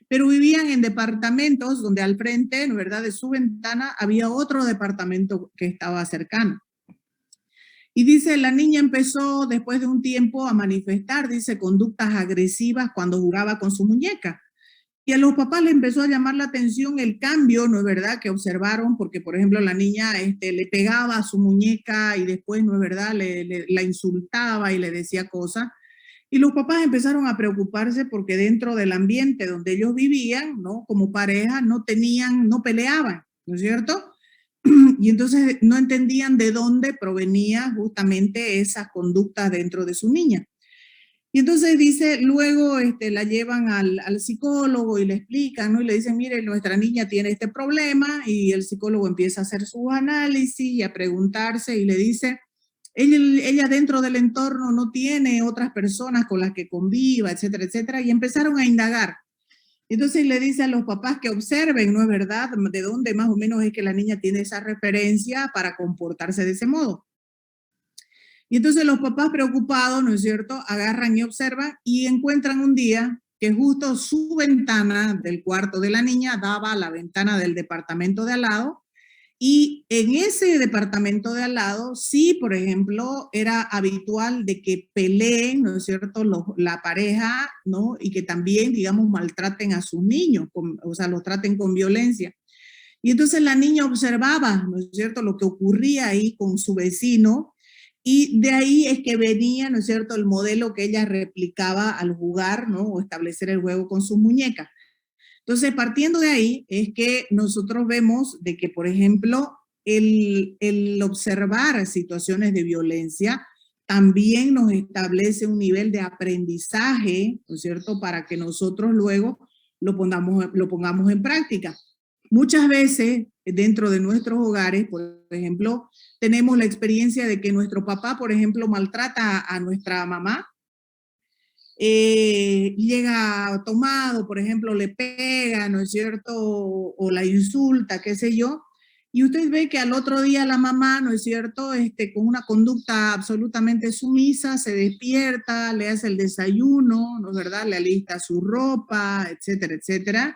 pero vivían en departamentos donde al frente, ¿no es verdad?, de su ventana había otro departamento que estaba cercano. Y dice, la niña empezó después de un tiempo a manifestar, dice, conductas agresivas cuando jugaba con su muñeca. Y a los papás les empezó a llamar la atención el cambio, ¿no es verdad?, que observaron, porque por ejemplo la niña le pegaba a su muñeca y después, ¿no es verdad?, la insultaba y le decía cosas. Y los papás empezaron a preocuparse porque dentro del ambiente donde ellos vivían, ¿no?, como pareja, no peleaban, ¿no es cierto? Y entonces no entendían de dónde provenía justamente esas conductas dentro de su niña. Y entonces dice, luego la llevan al psicólogo y le explican, ¿no? Y le dicen, mire, nuestra niña tiene este problema, y el psicólogo empieza a hacer su análisis y a preguntarse y le dice, ella dentro del entorno no tiene otras personas con las que conviva, etcétera, etcétera, y empezaron a indagar. Entonces le dice a los papás que observen, ¿no es verdad?, de dónde más o menos es que la niña tiene esa referencia para comportarse de ese modo. Y entonces los papás preocupados, ¿no es cierto?, agarran y observan y encuentran un día que justo su ventana del cuarto de la niña daba a la ventana del departamento de al lado, y en ese departamento de al lado, sí, por ejemplo, era habitual de que peleen, ¿no es cierto?, la pareja, ¿no?, y que también, digamos, maltraten a sus niños, o sea, los traten con violencia. Y entonces la niña observaba, ¿no es cierto?, lo que ocurría ahí con su vecino, y de ahí es que venía, ¿no es cierto?, el modelo que ella replicaba al jugar, ¿no?, o establecer el juego con sus muñecas. Entonces, partiendo de ahí, es que nosotros vemos de que, por ejemplo, el observar situaciones de violencia también nos establece un nivel de aprendizaje, ¿no es cierto?, para que nosotros luego lo pongamos en práctica. Muchas veces, dentro de nuestros hogares, por ejemplo, tenemos la experiencia de que nuestro papá, por ejemplo, maltrata a nuestra mamá, llega tomado, por ejemplo, le pega, ¿no es cierto?, o la insulta, qué sé yo, y usted ve que al otro día la mamá, ¿no es cierto?, con una conducta absolutamente sumisa, se despierta, le hace el desayuno, ¿no es verdad?, le alista su ropa, etcétera, etcétera.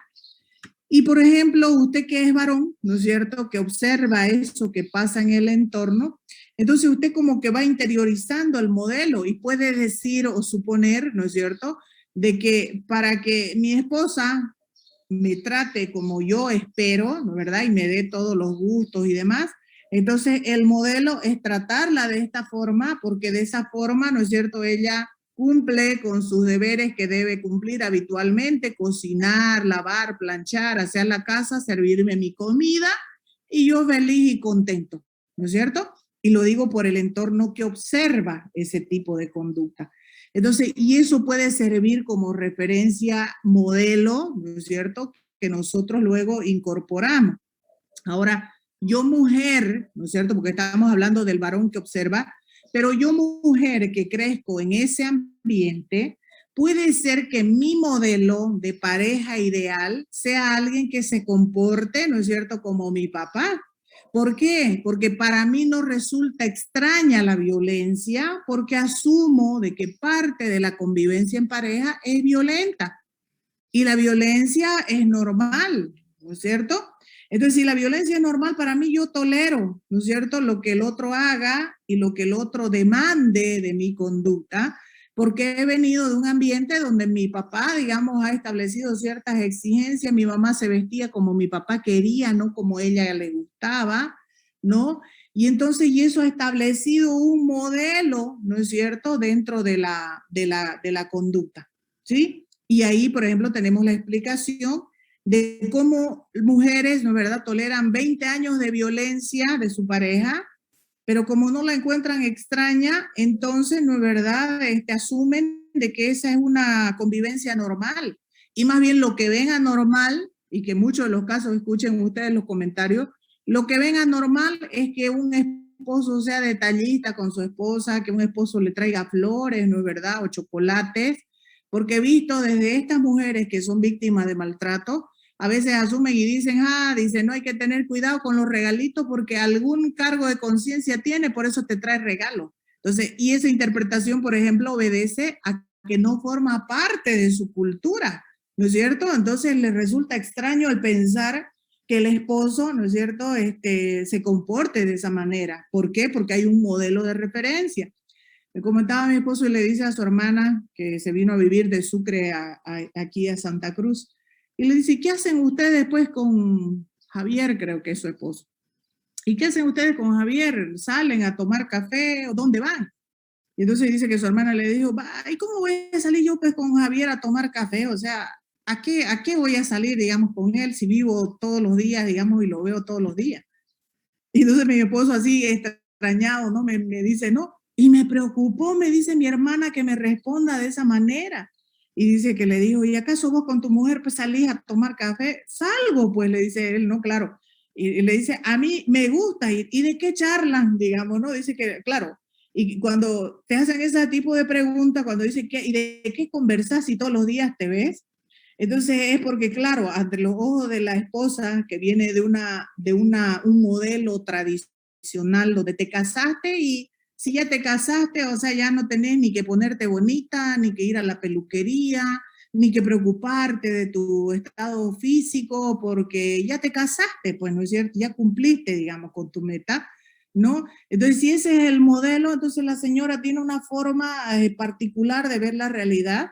Y, por ejemplo, usted que es varón, ¿no es cierto?, que observa eso que pasa en el entorno, entonces usted como que va interiorizando el modelo y puede decir o suponer, ¿no es cierto?, de que para que mi esposa me trate como yo espero, ¿no es verdad?, y me dé todos los gustos y demás, entonces el modelo es tratarla de esta forma, porque de esa forma, ¿no es cierto?, ella cumple con sus deberes que debe cumplir habitualmente: cocinar, lavar, planchar, hacer la casa, servirme mi comida, y yo feliz y contento, ¿no es cierto? Y lo digo por el entorno que observa ese tipo de conducta. Entonces, y eso puede servir como referencia modelo, ¿no es cierto?, que nosotros luego incorporamos. Ahora, yo mujer, ¿no es cierto?, porque estamos hablando del varón que observa, pero yo mujer que crezco en ese ambiente, puede ser que mi modelo de pareja ideal sea alguien que se comporte, ¿no es cierto?, como mi papá. ¿Por qué? Porque para mí no resulta extraña la violencia, porque asumo de que parte de la convivencia en pareja es violenta. Y la violencia es normal, ¿no es cierto? Entonces, si la violencia es normal, para mí yo tolero, ¿no es cierto?, lo que el otro haga y lo que el otro demande de mi conducta, porque he venido de un ambiente donde mi papá, digamos, ha establecido ciertas exigencias, mi mamá se vestía como mi papá quería, no como ella le gustaba, ¿no? Y entonces, y eso ha establecido un modelo, ¿no es cierto?, dentro de la conducta, ¿sí? Y ahí, por ejemplo, tenemos la explicación de cómo mujeres, ¿no es verdad?, toleran 20 años de violencia de su pareja, pero como no la encuentran extraña, entonces, ¿no es verdad?, asumen de que esa es una convivencia normal. Y más bien lo que ven anormal, y que muchos de los casos, escuchen ustedes los comentarios, lo que ven anormal es que un esposo sea detallista con su esposa, que un esposo le traiga flores, ¿no es verdad?, o chocolates, porque he visto desde estas mujeres que son víctimas de maltrato, a veces asumen y dicen, dicen, no hay que tener cuidado con los regalitos porque algún cargo de conciencia tiene, por eso te trae regalo. Entonces, y esa interpretación, por ejemplo, obedece a que no forma parte de su cultura, ¿no es cierto? Entonces le resulta extraño el pensar que el esposo, ¿no es cierto?, se comporte de esa manera. ¿Por qué? Porque hay un modelo de referencia. Me comentaba mi esposo y le dice a su hermana que se vino a vivir de Sucre aquí a Santa Cruz, y le dice, ¿qué hacen ustedes pues con Javier? Creo que es su esposo. ¿Y qué hacen ustedes con Javier? ¿Salen a tomar café o dónde van? Y entonces dice que su hermana le dijo, ¿y cómo voy a salir yo pues con Javier a tomar café? O sea, ¿a qué voy a salir, digamos, con él si vivo todos los días, digamos, y lo veo todos los días? Y entonces mi esposo así extrañado, ¿no? Me dice, no. Y me preocupó, me dice mi hermana, que me responda de esa manera. Y dice que le dijo, ¿y acaso vos con tu mujer pues salís a tomar café? Salgo, pues le dice él, no, claro. Y le dice, a mí me gusta ir. ¿Y de qué charlan, digamos, no? Dice que, claro, y cuando te hacen ese tipo de preguntas, cuando dicen, ¿y de qué conversas si todos los días te ves? Entonces es porque, claro, ante los ojos de la esposa que viene un modelo tradicional donde te casaste y si ya te casaste, o sea, ya no tenés ni que ponerte bonita, ni que ir a la peluquería, ni que preocuparte de tu estado físico, porque ya te casaste, pues, ¿no es cierto? Ya cumpliste, digamos, con tu meta, ¿no? Entonces, si ese es el modelo, entonces la señora tiene una forma particular de ver la realidad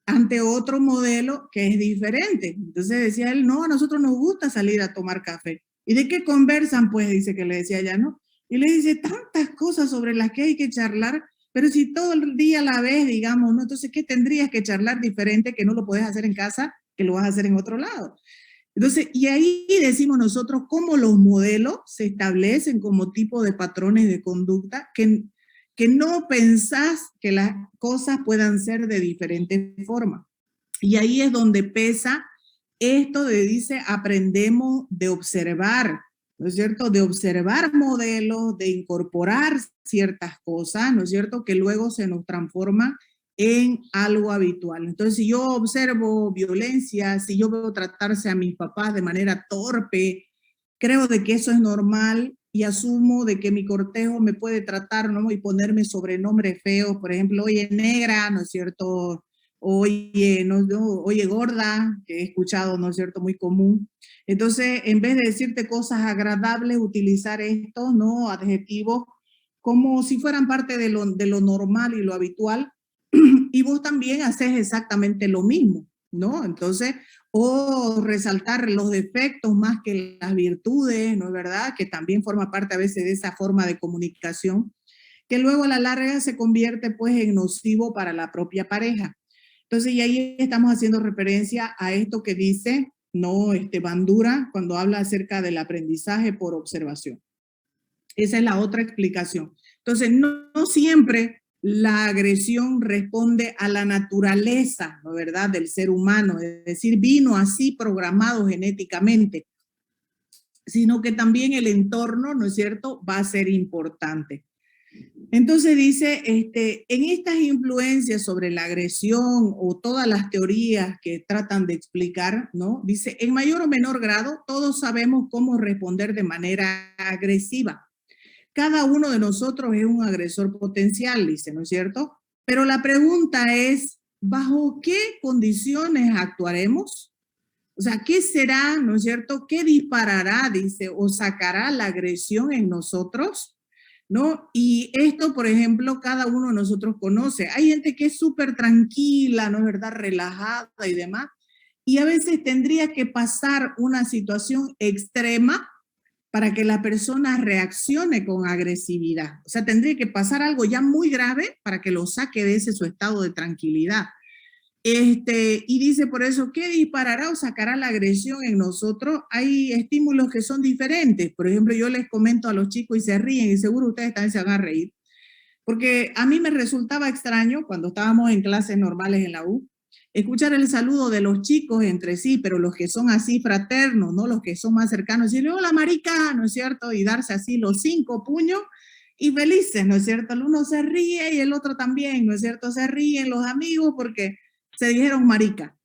ante otro modelo que es diferente. Entonces decía él, no, a nosotros nos gusta salir a tomar café. ¿Y de qué conversan? Pues dice que le decía ya, ¿no? Y le dice tantas cosas sobre las que hay que charlar, pero si todo el día la ves, digamos, ¿no? Entonces, ¿qué tendrías que charlar diferente que no lo puedes hacer en casa, que lo vas a hacer en otro lado? Entonces, y ahí decimos nosotros cómo los modelos se establecen como tipo de patrones de conducta que no pensás que las cosas puedan ser de diferentes formas. Y ahí es donde pesa esto de, dice, aprendemos de observar, ¿no es cierto? De observar modelos, de incorporar ciertas cosas, ¿no es cierto? Que luego se nos transforman en algo habitual. Entonces, si yo observo violencia, si yo veo tratarse a mis papás de manera torpe, creo de que eso es normal y asumo de que mi cortejo me puede tratar, ¿no? Y ponerme sobrenombres feos, por ejemplo, oye negra, ¿no es cierto? Oye, no, oye gorda, que he escuchado, ¿no es cierto? Muy común. Entonces, en vez de decirte cosas agradables, utilizar estos, ¿no? Adjetivos como si fueran parte de lo normal y lo habitual, y vos también haces exactamente lo mismo, ¿no? Entonces, o resaltar los defectos más que las virtudes, ¿no es verdad? Que también forma parte a veces de esa forma de comunicación, que luego a la larga se convierte pues en nocivo para la propia pareja. Entonces, y ahí estamos haciendo referencia a esto que dice, no, Bandura, cuando habla acerca del aprendizaje por observación. Esa es la otra explicación. Entonces, no siempre la agresión responde a la naturaleza, ¿no es verdad?, del ser humano, es decir, vino así programado genéticamente, sino que también el entorno, ¿no es cierto?, va a ser importante. Entonces dice, en estas influencias sobre la agresión o todas las teorías que tratan de explicar, ¿no? Dice, en mayor o menor grado, todos sabemos cómo responder de manera agresiva. Cada uno de nosotros es un agresor potencial, dice, ¿no es cierto? Pero la pregunta es, ¿bajo qué condiciones actuaremos? O sea, ¿qué será, no es cierto? ¿Qué disparará, dice, o sacará la agresión en nosotros? ¿No? Y esto, por ejemplo, cada uno de nosotros conoce. Hay gente que es súper tranquila, ¿no es verdad? Relajada y demás. Y a veces tendría que pasar una situación extrema para que la persona reaccione con agresividad. O sea, tendría que pasar algo ya muy grave para que lo saque de ese su estado de tranquilidad. Y dice por eso, ¿qué disparará o sacará la agresión en nosotros? Hay estímulos que son diferentes. Por ejemplo, yo les comento a los chicos y se ríen y seguro ustedes también se van a reír. Porque a mí me resultaba extraño cuando estábamos en clases normales en la U, escuchar el saludo de los chicos entre sí, pero los que son así fraternos, ¿no? Los que son más cercanos, decirle, hola marica, ¿no es cierto? Y darse así los 5 puños y felices, ¿no es cierto? El uno se ríe y el otro también, ¿no es cierto? Se ríen los amigos porque se dijeron marica.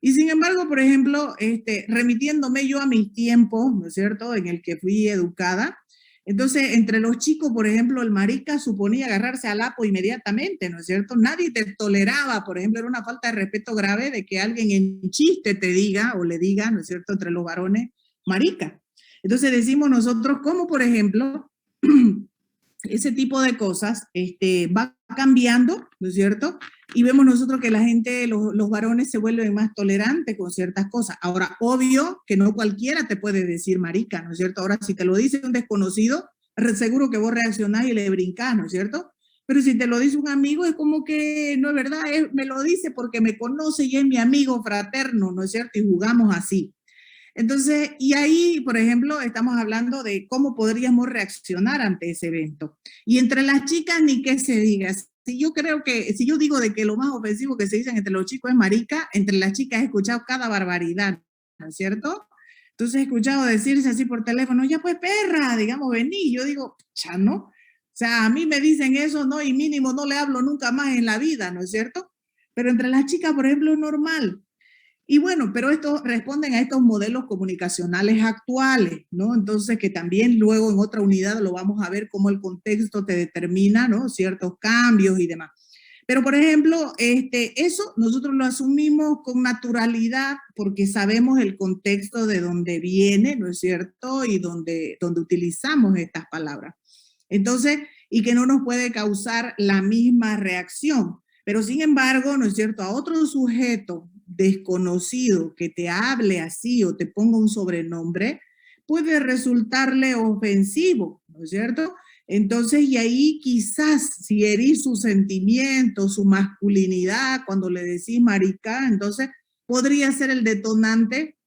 Y sin embargo, por ejemplo, remitiéndome yo a mis tiempos, ¿no es cierto?, en el que fui educada, Entonces, entre los chicos, por ejemplo, el marica suponía agarrarse al lapo inmediatamente, ¿no es cierto? Nadie te toleraba, por ejemplo, era una falta de respeto grave de que alguien en chiste te diga o le diga, ¿no es cierto?, entre los varones, marica. Entonces decimos nosotros, como por ejemplo, ese tipo de cosas va cambiando, ¿no es cierto? Y vemos nosotros que la gente, los varones se vuelven más tolerantes con ciertas cosas. Ahora, obvio que no cualquiera te puede decir marica, ¿no es cierto? Ahora, si te lo dice un desconocido, seguro que vos reaccionás y le brincás, ¿no es cierto? Pero si te lo dice un amigo, es como que no es verdad, me lo dice porque me conoce y es mi amigo fraterno, ¿no es cierto? Y jugamos así. Entonces, y ahí, por ejemplo, estamos hablando de cómo podríamos reaccionar ante ese evento. Y entre las chicas, ni qué se diga. Si yo creo que, si yo digo de que lo más ofensivo que se dicen entre los chicos es marica, entre las chicas he escuchado cada barbaridad, ¿no es cierto? Entonces he escuchado decirse así por teléfono, ya pues perra, digamos, vení. Yo digo, ya no. O sea, a mí me dicen eso, ¿no? Y mínimo no le hablo nunca más en la vida, ¿no es cierto? Pero entre las chicas, por ejemplo, es normal. Y bueno, pero estos responden a estos modelos comunicacionales actuales, ¿no? Entonces, que también luego en otra unidad lo vamos a ver cómo el contexto te determina, ¿no? Ciertos cambios y demás. Pero, por ejemplo, eso nosotros lo asumimos con naturalidad porque sabemos el contexto de donde viene, ¿no es cierto? Y donde utilizamos estas palabras. Entonces, y que no nos puede causar la misma reacción. Pero sin embargo, ¿no es cierto? A otro sujeto desconocido que te hable así o te ponga un sobrenombre, puede resultarle ofensivo, ¿no es cierto? Entonces, y ahí quizás si herís sus sentimientos, su masculinidad, cuando le decís marica, entonces podría ser el detonante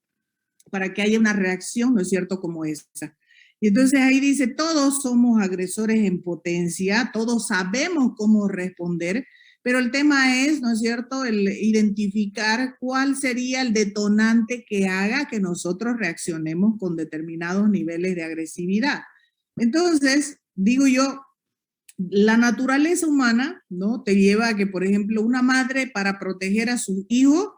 para que haya una reacción, ¿no es cierto?, como esa. Y entonces ahí dice, todos somos agresores en potencia, todos sabemos cómo responder, pero el tema es, ¿no es cierto?, el identificar cuál sería el detonante que haga que nosotros reaccionemos con determinados niveles de agresividad. Entonces, digo yo, la naturaleza humana, ¿no?, te lleva a que, por ejemplo, una madre para proteger a sus hijos,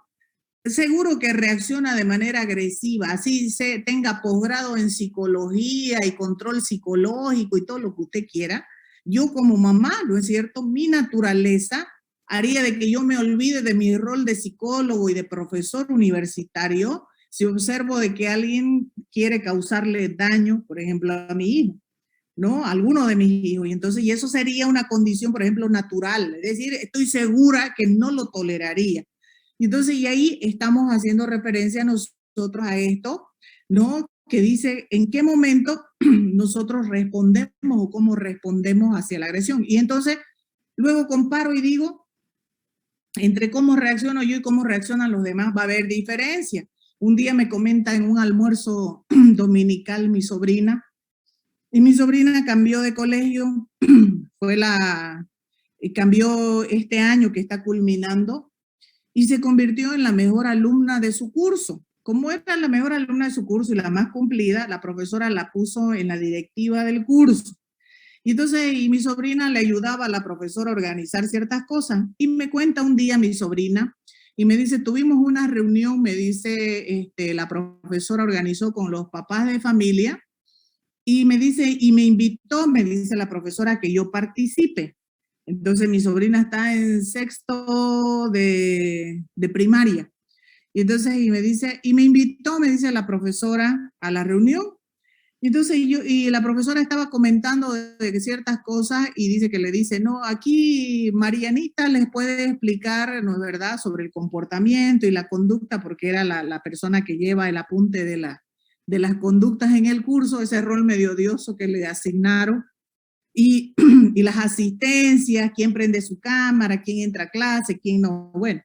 seguro que reacciona de manera agresiva, así se tenga posgrado en psicología y control psicológico y todo lo que usted quiera. Yo como mamá, ¿no es cierto? Mi naturaleza haría de que yo me olvide de mi rol de psicólogo y de profesor universitario si observo de que alguien quiere causarle daño, por ejemplo, a mi hijo, ¿no? A alguno de mis hijos. Y entonces, y eso sería una condición, por ejemplo, natural. Es decir, estoy segura que no lo toleraría. Y entonces, y ahí estamos haciendo referencia a nosotros a esto, ¿no? Que dice en qué momento nosotros respondemos o cómo respondemos hacia la agresión. Y entonces, luego comparo y digo, entre cómo reacciono yo y cómo reaccionan los demás, va a haber diferencia. Un día me comenta en un almuerzo dominical mi sobrina, y mi sobrina cambió de colegio, cambió este año que está culminando, y se convirtió en la mejor alumna de su curso. Como era la mejor alumna de su curso y la más cumplida, la profesora la puso en la directiva del curso. Y entonces, y mi sobrina le ayudaba a la profesora a organizar ciertas cosas. Y me cuenta un día mi sobrina y me dice, tuvimos una reunión, me dice, la profesora organizó con los papás de familia y me dice, y me invitó, me dice la profesora, que yo participe. Entonces mi sobrina está en sexto de primaria. Y entonces y me dice, y me invitó, me dice la profesora, a la reunión. Y entonces y la profesora estaba comentando de ciertas cosas y dice que le dice, no, aquí Marianita les puede explicar, ¿no es verdad?, sobre el comportamiento y la conducta, porque era la persona que lleva el apunte de las conductas en el curso, ese rol medio odioso que le asignaron. Y, y las asistencias, quién prende su cámara, quién entra a clase, quién no, bueno.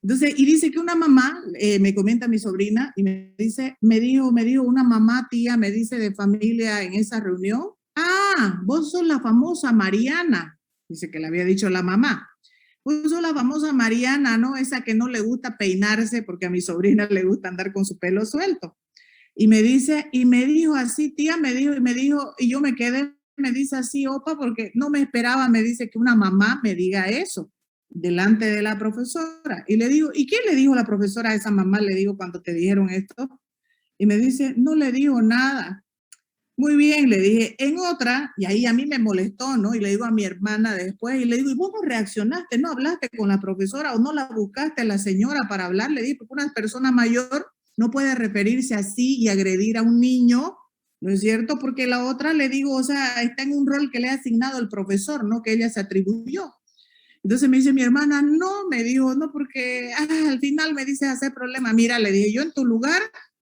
Entonces, y dice que una mamá, me comenta mi sobrina, y me dice, me dijo una mamá, tía, me dice de familia en esa reunión, ah, vos sos la famosa Mariana, dice que le había dicho la mamá, vos sos la famosa Mariana, ¿no? Esa que no le gusta peinarse porque a mi sobrina le gusta andar con su pelo suelto. Y me dice, y me dijo así, tía, y yo me quedé, me dice así, opa, porque no me esperaba, me dice que una mamá me diga eso delante de la profesora. Y le digo, ¿y qué le dijo la profesora a esa mamá? Le digo, cuando te dijeron esto. Y me dice, no le dijo nada. Muy bien, le dije, en otra, y ahí a mí me molestó, ¿no? Y le digo a mi hermana después, y le digo, ¿y vos no reaccionaste? ¿No hablaste con la profesora o no la buscaste a la señora para hablar? Le dije, porque una persona mayor no puede referirse así y agredir a un niño, ¿no es cierto? Porque la otra, le digo, o sea, está en un rol que le ha asignado el profesor, ¿no? Que ella se atribuyó. Entonces me dice mi hermana, no, me dijo, no, porque al final me dice hacer problema. Mira, le dije, yo en tu lugar,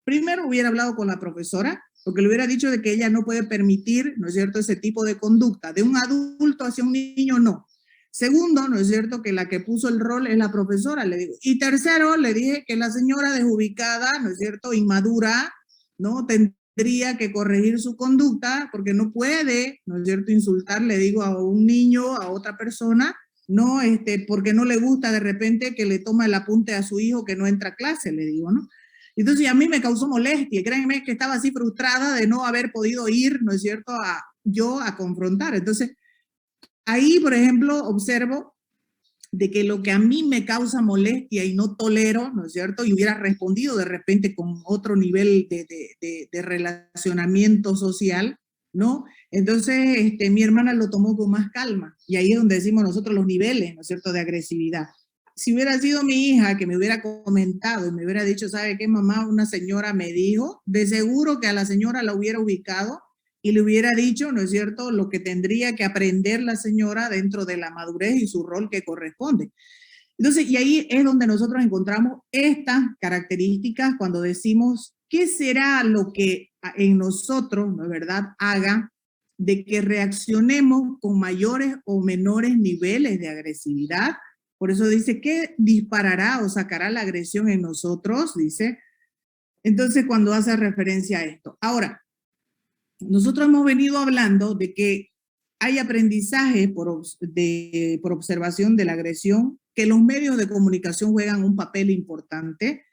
primero hubiera hablado con la profesora, porque le hubiera dicho de que ella no puede permitir, ¿no es cierto?, ese tipo de conducta de un adulto hacia un niño, no. Segundo, ¿no es cierto?, que la que puso el rol es la profesora, le digo. Y tercero, le dije que la señora desubicada, ¿no es cierto?, inmadura, ¿no?, tendría que corregir su conducta, porque no puede, ¿no es cierto?, insultar, le digo, a un niño, a otra persona, no, porque no le gusta de repente que le toma el apunte a su hijo que no entra a clase, le digo, ¿no? Entonces a mí me causó molestia, créanme que estaba así frustrada de no haber podido ir, ¿no es cierto?, yo a confrontar. Entonces ahí, por ejemplo, observo de que lo que a mí me causa molestia y no tolero, ¿no es cierto?, y hubiera respondido de repente con otro nivel de relacionamiento social, ¿no? Entonces, mi hermana lo tomó con más calma, y ahí es donde decimos nosotros los niveles, ¿no es cierto?, de agresividad. Si hubiera sido mi hija que me hubiera comentado y me hubiera dicho, ¿sabe qué, mamá? Una señora me dijo, de seguro que a la señora la hubiera ubicado y le hubiera dicho, ¿no es cierto?, lo que tendría que aprender la señora dentro de la madurez y su rol que corresponde. Entonces, y ahí es donde nosotros encontramos estas características cuando decimos, ¿qué será lo que en nosotros, ¿no es verdad?, haga de que reaccionemos con mayores o menores niveles de agresividad? Por eso dice, ¿qué disparará o sacará la agresión en nosotros? Dice, entonces cuando hace referencia a esto. Ahora, nosotros hemos venido hablando de que hay aprendizaje por observación de la agresión, que los medios de comunicación juegan un papel importante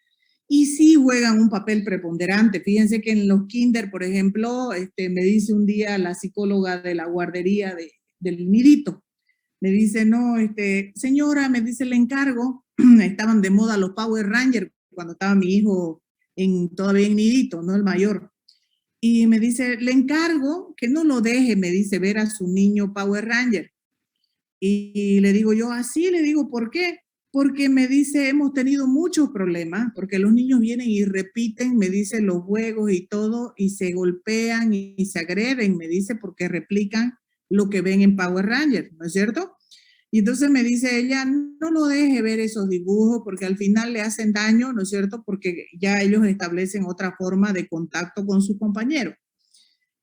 y sí juegan un papel preponderante. Fíjense que en los kinder, por ejemplo, me dice un día la psicóloga de la guardería del Nidito, me dice, no, señora, me dice, le encargo, estaban de moda los Power Rangers cuando estaba mi hijo todavía en Nidito, ¿no? El mayor. Y me dice, le encargo que no lo deje, me dice, ver a su niño Power Ranger. Y le digo yo, así, le digo, ¿por qué? Porque me dice, hemos tenido muchos problemas, porque los niños vienen y repiten, me dice, los juegos y todo, y se golpean y se agreden, me dice, porque replican lo que ven en Power Ranger, ¿no es cierto? Y entonces me dice ella, no lo deje ver esos dibujos porque al final le hacen daño, ¿no es cierto? Porque ya ellos establecen otra forma de contacto con sus compañeros.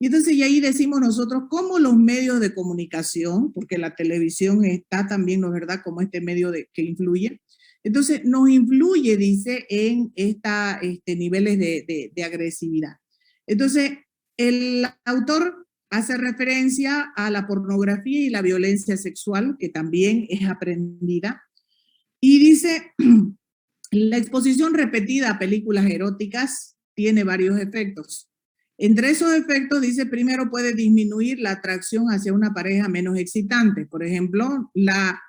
Y entonces y ahí decimos nosotros cómo los medios de comunicación, porque la televisión está también, ¿no es verdad?, como este medio que influye. Entonces nos influye, dice, en niveles de agresividad. Entonces el autor hace referencia a la pornografía y la violencia sexual, que también es aprendida, y dice, la exposición repetida a películas eróticas tiene varios efectos. Entre esos efectos, dice, primero puede disminuir la atracción hacia una pareja menos excitante. Por ejemplo, la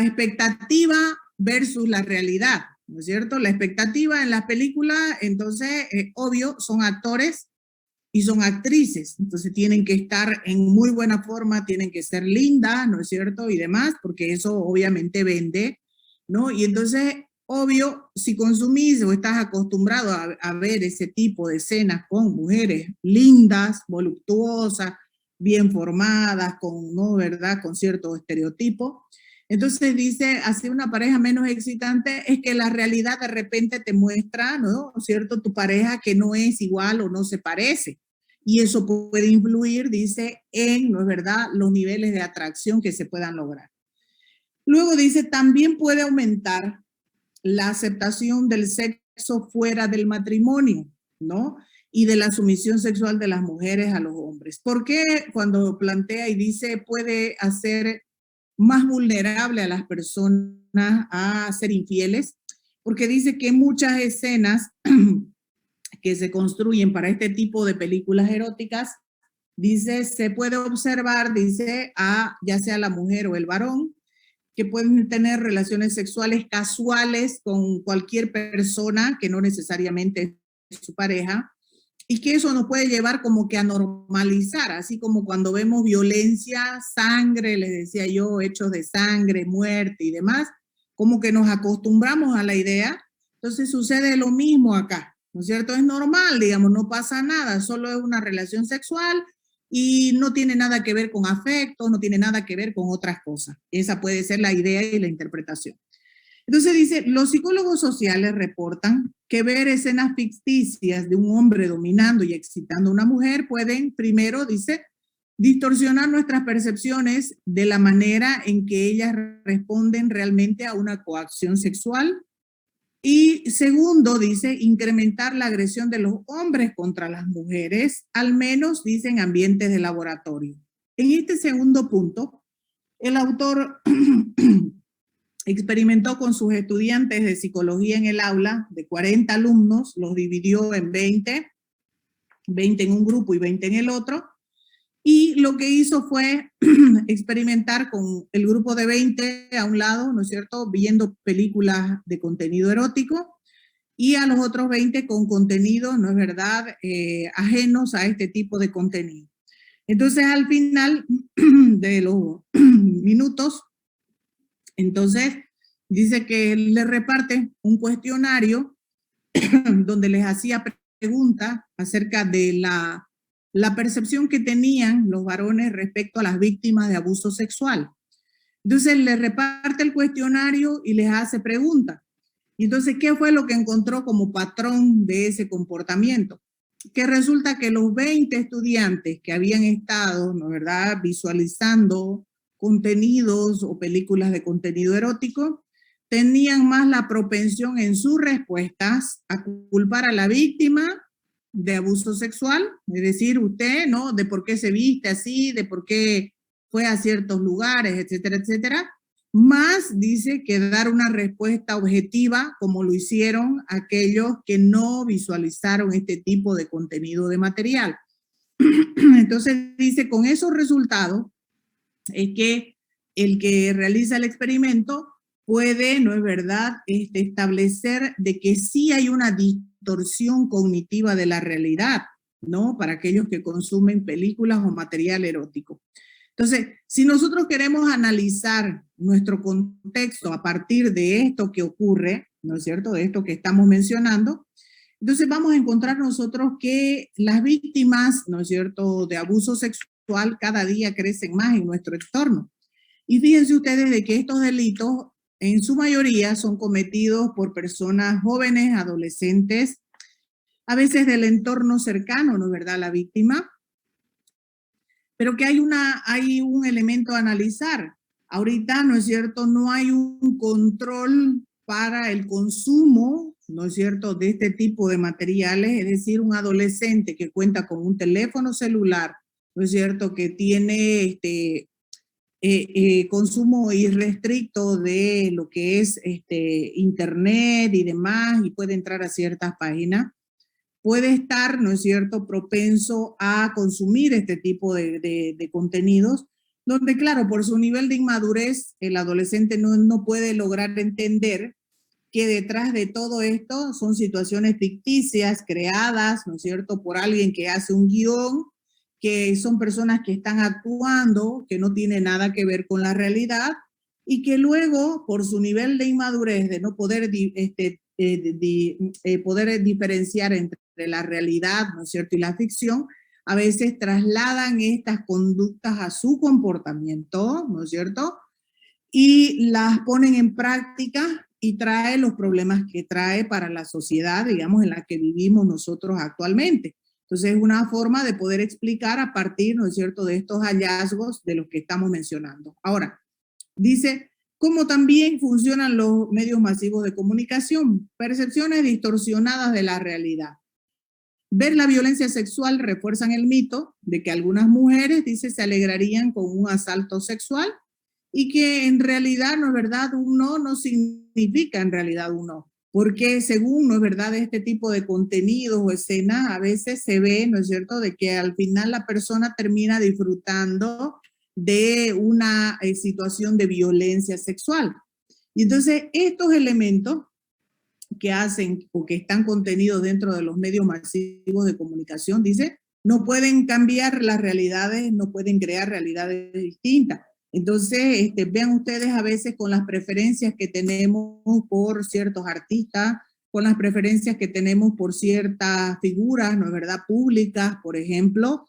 expectativa versus la realidad, ¿no es cierto? La expectativa en las películas, entonces, obvio, son actores y son actrices, entonces tienen que estar en muy buena forma, tienen que ser lindas, ¿no es cierto? Y demás, porque eso obviamente vende, ¿no? Y entonces, obvio, si consumís o estás acostumbrado a ver ese tipo de escenas con mujeres lindas, voluptuosas, bien formadas, con, ¿no? ¿Verdad? Con cierto estereotipo. Entonces dice, hacia una pareja menos excitante es que la realidad de repente te muestra, ¿no? ¿Cierto? Tu pareja que no es igual o no se parece. Y eso puede influir, dice, en, ¿no es verdad?, los niveles de atracción que se puedan lograr. Luego dice, también puede aumentar la aceptación del sexo fuera del matrimonio, ¿no? Y de la sumisión sexual de las mujeres a los hombres. ¿Por qué cuando plantea y dice puede hacer más vulnerable a las personas a ser infieles? Porque dice que muchas escenas que se construyen para este tipo de películas eróticas, dice, se puede observar, dice, a ya sea la mujer o el varón, que pueden tener relaciones sexuales casuales con cualquier persona que no necesariamente es su pareja, y que eso nos puede llevar como que a normalizar, así como cuando vemos violencia, sangre, les decía yo, hechos de sangre, muerte y demás, como que nos acostumbramos a la idea. Entonces sucede lo mismo acá, ¿no es cierto? Es normal, digamos, no pasa nada, solo es una relación sexual y no tiene nada que ver con afecto, no tiene nada que ver con otras cosas. Esa puede ser la idea y la interpretación. Entonces dice, los psicólogos sociales reportan que ver escenas ficticias de un hombre dominando y excitando a una mujer pueden, primero, dice, distorsionar nuestras percepciones de la manera en que ellas responden realmente a una coacción sexual. Y segundo, dice, incrementar la agresión de los hombres contra las mujeres, al menos, dice, en ambientes de laboratorio. En este segundo punto, el autor experimentó con sus estudiantes de psicología en el aula, de 40 alumnos, los dividió en 20 en un grupo y 20 en el otro, y lo que hizo fue experimentar con el grupo de 20 a un lado, ¿no es cierto?, viendo películas de contenido erótico, y a los otros 20 con contenido, ¿no es verdad?, ajenos a este tipo de contenido. Entonces, al final de los minutos, entonces, dice que le reparte un cuestionario donde les hacía preguntas acerca de la percepción que tenían los varones respecto a las víctimas de abuso sexual. Entonces, les reparte el cuestionario y les hace preguntas. Y entonces, ¿qué fue lo que encontró como patrón de ese comportamiento? Que resulta que los 20 estudiantes que habían estado, ¿no es verdad?, visualizando contenidos o películas de contenido erótico, tenían más la propensión en sus respuestas a culpar a la víctima de abuso sexual, es decir, usted, ¿no?, de por qué se viste así, de por qué fue a ciertos lugares, etcétera, etcétera, más dice que dar una respuesta objetiva, como lo hicieron aquellos que no visualizaron este tipo de contenido de material. Entonces dice, con esos resultados, es que el que realiza el experimento puede, ¿no es verdad?, establecer de que sí hay una distorsión cognitiva de la realidad, ¿no?, para aquellos que consumen películas o material erótico. Entonces, si nosotros queremos analizar nuestro contexto a partir de esto que ocurre, ¿no es cierto?, de esto que estamos mencionando, entonces vamos a encontrar nosotros que las víctimas, ¿no es cierto?, de abuso sexual cada día crecen más en nuestro entorno. Y fíjense ustedes de que estos delitos en su mayoría son cometidos por personas jóvenes, adolescentes, a veces del entorno cercano, ¿no es verdad?, la víctima, pero que hay un elemento a analizar. Ahorita, ¿no es cierto?, no hay un control para el consumo, ¿no es cierto?, de este tipo de materiales, es decir, un adolescente que cuenta con un teléfono celular, ¿no es cierto?, que tiene consumo irrestricto de lo que es internet y demás, y puede entrar a ciertas páginas, puede estar, ¿no es cierto?, propenso a consumir este tipo de contenidos, donde, claro, por su nivel de inmadurez, el adolescente no puede lograr entender que detrás de todo esto son situaciones ficticias, creadas, ¿no es cierto?, por alguien que hace un guión, que son personas que están actuando, que no tiene nada que ver con la realidad, y que luego, por su nivel de inmadurez, de no poder, poder diferenciar entre la realidad, ¿no es cierto?, y la ficción, a veces trasladan estas conductas a su comportamiento, ¿no es cierto?, y las ponen en práctica y trae los problemas que trae para la sociedad, digamos, en la que vivimos nosotros actualmente. Entonces, es una forma de poder explicar a partir, ¿no es cierto?, de estos hallazgos de los que estamos mencionando. Ahora, dice, cómo también funcionan los medios masivos de comunicación, percepciones distorsionadas de la realidad. Ver la violencia sexual refuerzan el mito de que algunas mujeres, dice, se alegrarían con un asalto sexual y que en realidad, no es verdad, un no significa en realidad un no. Porque según, no es verdad, este tipo de contenidos o escenas, a veces se ve, ¿no es cierto?, de que al final la persona termina disfrutando de una situación de violencia sexual. Y entonces estos elementos que hacen o que están contenidos dentro de los medios masivos de comunicación, dice, no pueden cambiar las realidades, no pueden crear realidades distintas. Entonces, vean ustedes a veces con las preferencias que tenemos por ciertos artistas, con las preferencias que tenemos por ciertas figuras, ¿no es verdad?, públicas, por ejemplo,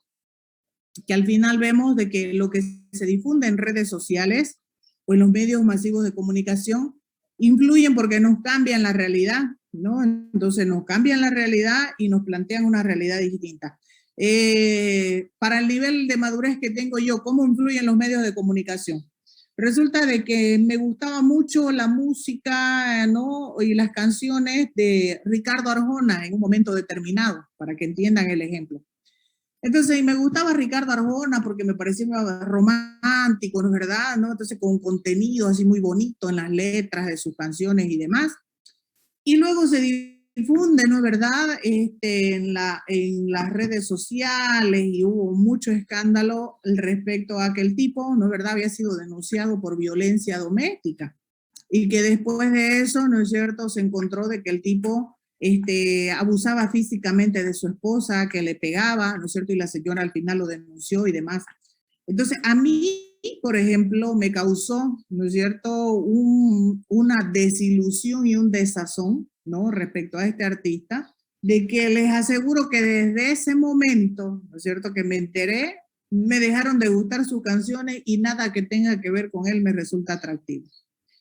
que al final vemos de que lo que se difunde en redes sociales o en los medios masivos de comunicación influyen porque nos cambian la realidad, ¿no? Entonces nos cambian la realidad y nos plantean una realidad distinta. Para el nivel de madurez que tengo yo, ¿cómo influyen los medios de comunicación? Resulta de que me gustaba mucho la música, ¿no?, y las canciones de Ricardo Arjona en un momento determinado, para que entiendan el ejemplo. Entonces, y me gustaba Ricardo Arjona porque me parecía romántico, ¿no es verdad?, ¿no? Entonces, con contenido así muy bonito en las letras de sus canciones y demás. Y luego se difunde, ¿no es verdad?, en las redes sociales y hubo mucho escándalo respecto a que el tipo, ¿no es verdad?, había sido denunciado por violencia doméstica y que después de eso, ¿no es cierto?, se encontró de que el tipo abusaba físicamente de su esposa, que le pegaba, ¿no es cierto?, y la señora al final lo denunció y demás. Entonces, a mí, por ejemplo, me causó, ¿no es cierto?, una desilusión y un desazón, ¿no?, respecto a este artista, de que les aseguro que desde ese momento, ¿no es cierto?, que me enteré, me dejaron de gustar sus canciones y nada que tenga que ver con él me resulta atractivo.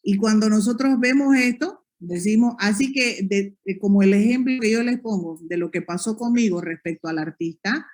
Y cuando nosotros vemos esto, decimos, así que como el ejemplo que yo les pongo de lo que pasó conmigo respecto al artista,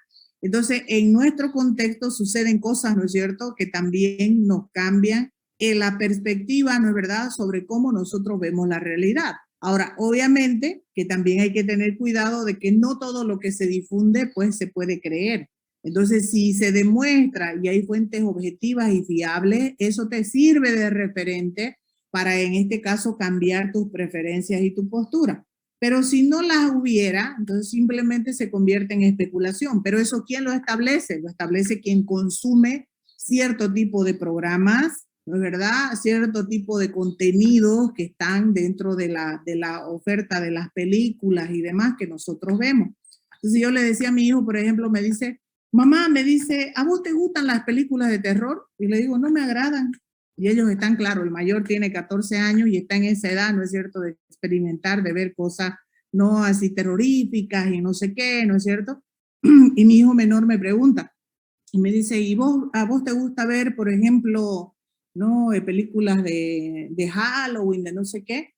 entonces en nuestro contexto suceden cosas, ¿no es cierto?, que también nos cambian en la perspectiva, ¿no es verdad?, sobre cómo nosotros vemos la realidad. Ahora, obviamente que también hay que tener cuidado de que no todo lo que se difunde pues se puede creer. Entonces, si se demuestra y hay fuentes objetivas y fiables, eso te sirve de referente para, en este caso, cambiar tus preferencias y tu postura. Pero si no las hubiera, entonces simplemente se convierte en especulación. Pero eso, ¿quién lo establece? Lo establece quien consume cierto tipo de programas, ¿no es verdad?, cierto tipo de contenidos que están dentro de la oferta de las películas y demás que nosotros vemos. Entonces yo le decía a mi hijo, por ejemplo, me dice, mamá, me dice, ¿a vos te gustan las películas de terror? Y le digo, no me agradan. Y ellos están, claro, el mayor tiene 14 años y está en esa edad, ¿no es cierto?, de experimentar, de ver cosas no así terroríficas y no sé qué, ¿no es cierto? Y mi hijo menor me pregunta y me dice, ¿y vos, a vos te gusta ver, por ejemplo, no, películas de Halloween, de no sé qué?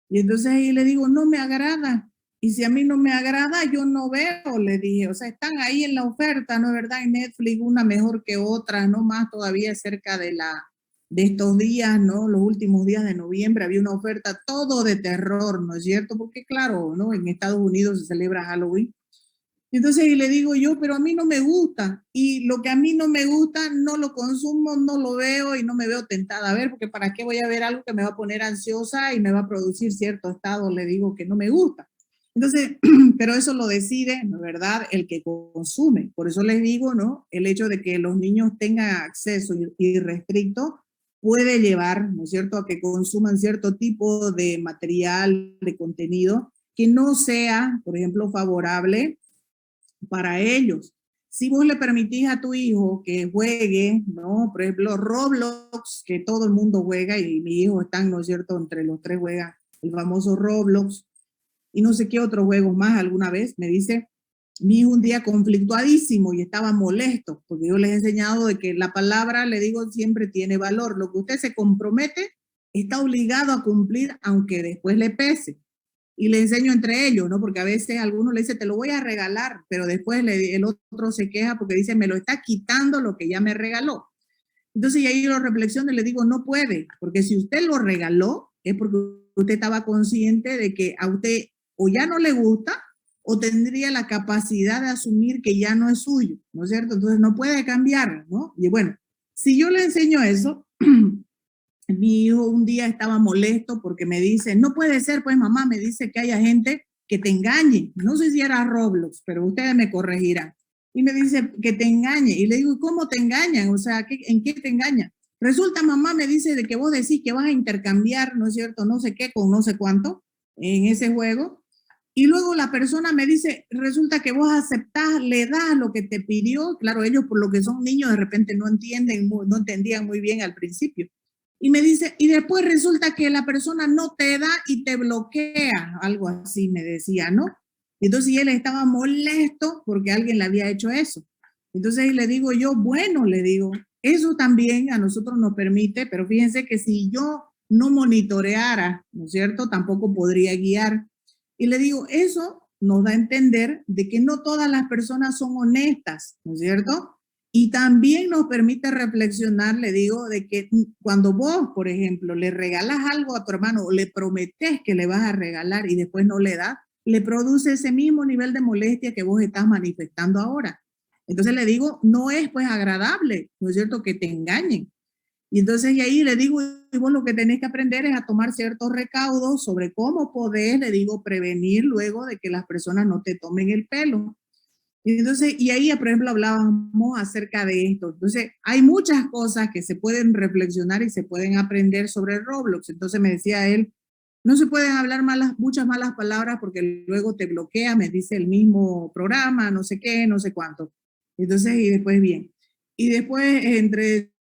Y entonces ahí le digo, no me agrada. Y si a mí no me agrada, yo no veo, le dije. O sea, están ahí en la oferta, ¿no es verdad? En Netflix, una mejor que otra, no más todavía cerca de estos días, ¿no? Los últimos días de noviembre había una oferta todo de terror, ¿no es cierto? Porque claro, ¿no?, en Estados Unidos se celebra Halloween. Entonces y le digo yo, pero a mí no me gusta, y lo que a mí no me gusta, no lo consumo, no lo veo y no me veo tentada a ver, porque ¿para qué voy a ver algo que me va a poner ansiosa y me va a producir cierto estado? Le digo que no me gusta. Entonces, pero eso lo decide, ¿no es verdad?, el que consume. Por eso les digo, ¿no?, el hecho de que los niños tengan acceso irrestricto puede llevar, ¿no es cierto?, a que consuman cierto tipo de material, de contenido, que no sea, por ejemplo, favorable para ellos. Si vos le permitís a tu hijo que juegue, ¿no?, por ejemplo, Roblox, que todo el mundo juega, y mi hijo está, ¿no es cierto?, entre los tres juega el famoso Roblox, y no sé qué otros juegos más alguna vez, me dice, mi hijo un día conflictuadísimo y estaba molesto, porque yo les he enseñado de que la palabra, le digo, siempre tiene valor. Lo que usted se compromete, está obligado a cumplir, aunque después le pese. Y le enseño entre ellos, ¿no? Porque a veces alguno le dice, te lo voy a regalar, pero después el otro se queja porque dice, me lo está quitando lo que ya me regaló. Entonces, y ahí yo lo reflexiono y le digo, no puede, porque si usted lo regaló, es porque usted estaba consciente de que a usted o ya no le gusta, o tendría la capacidad de asumir que ya no es suyo, ¿no es cierto? Entonces no puede cambiar, ¿no? Y bueno, si yo le enseño eso, mi hijo un día estaba molesto porque me dice, no puede ser, pues mamá, me dice que haya gente que te engañe. No sé si era Roblox, pero ustedes me corregirán. Y me dice que te engañe. Y le digo, ¿cómo te engañan? O sea, ¿en qué te engañan? Resulta, mamá, me dice de que vos decís que vas a intercambiar, ¿no es cierto? No sé qué con no sé cuánto. en ese juego, y luego la persona me dice, resulta que vos aceptás, le das lo que te pidió, claro, ellos por lo que son niños de repente no entienden, no entendían muy bien al principio, y me dice, y después resulta que la persona no te da y te bloquea, algo así me decía, ¿no? Y entonces él estaba molesto porque alguien le había hecho eso. Entonces le digo yo, bueno, le digo, eso también a nosotros nos permite, pero fíjense que si yo no monitoreara, ¿no es cierto? Tampoco podría guiar. Y le digo, eso nos da a entender de que no todas las personas son honestas, ¿no es cierto? Y también nos permite reflexionar, le digo, de que cuando vos, por ejemplo, le regalas algo a tu hermano o le prometes que le vas a regalar y después no le das, le produce ese mismo nivel de molestia que vos estás manifestando ahora. Entonces le digo, no es pues agradable, ¿no es cierto?, que te engañen. Y entonces y ahí le digo, y vos lo que tenés que aprender es a tomar ciertos recaudos sobre cómo podés, le digo, prevenir luego de que las personas no te tomen el pelo. Y entonces, y ahí, por ejemplo, hablábamos acerca de esto. Entonces, hay muchas cosas que se pueden reflexionar y se pueden aprender sobre Roblox. Entonces me decía él, no se pueden hablar muchas malas palabras porque luego te bloquea, me dice el mismo programa, no sé qué, no sé cuánto. Entonces, y después bien. Y después, entre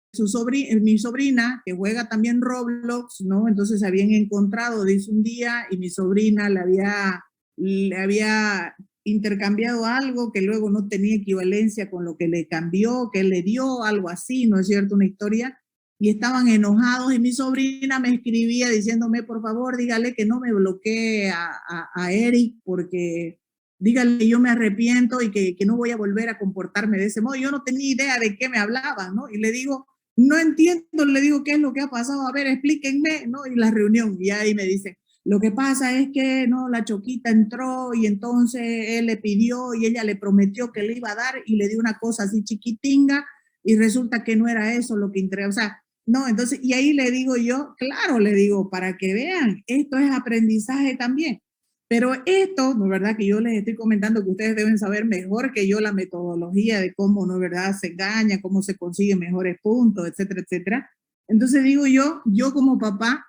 mi sobrina, que juega también Roblox, ¿no? Entonces se habían encontrado, dice un día, y mi sobrina le había intercambiado algo que luego no tenía equivalencia con lo que le cambió, que le dio, algo así, ¿no es cierto? Una historia. Y estaban enojados y mi sobrina me escribía diciéndome, por favor, dígale que no me bloquee a Eric porque dígale yo me arrepiento y que no voy a volver a comportarme de ese modo. Yo no tenía idea de qué me hablaba, ¿no? Y le digo, no entiendo, le digo, ¿qué es lo que ha pasado? A ver, explíquenme, ¿no? Y la reunión, y ahí me dice, lo que pasa es que, no, la Choquita entró y entonces él le pidió y ella le prometió que le iba a dar y le dio una cosa así chiquitinga y resulta que no era eso lo que entré, o sea, no, entonces, y ahí le digo yo, claro, le digo, para que vean, esto es aprendizaje también. Pero esto, ¿no es verdad? Que yo les estoy comentando que ustedes deben saber mejor que yo la metodología de cómo, ¿no es verdad?, se engaña, cómo se consiguen mejores puntos, etcétera, etcétera. Entonces digo yo como papá,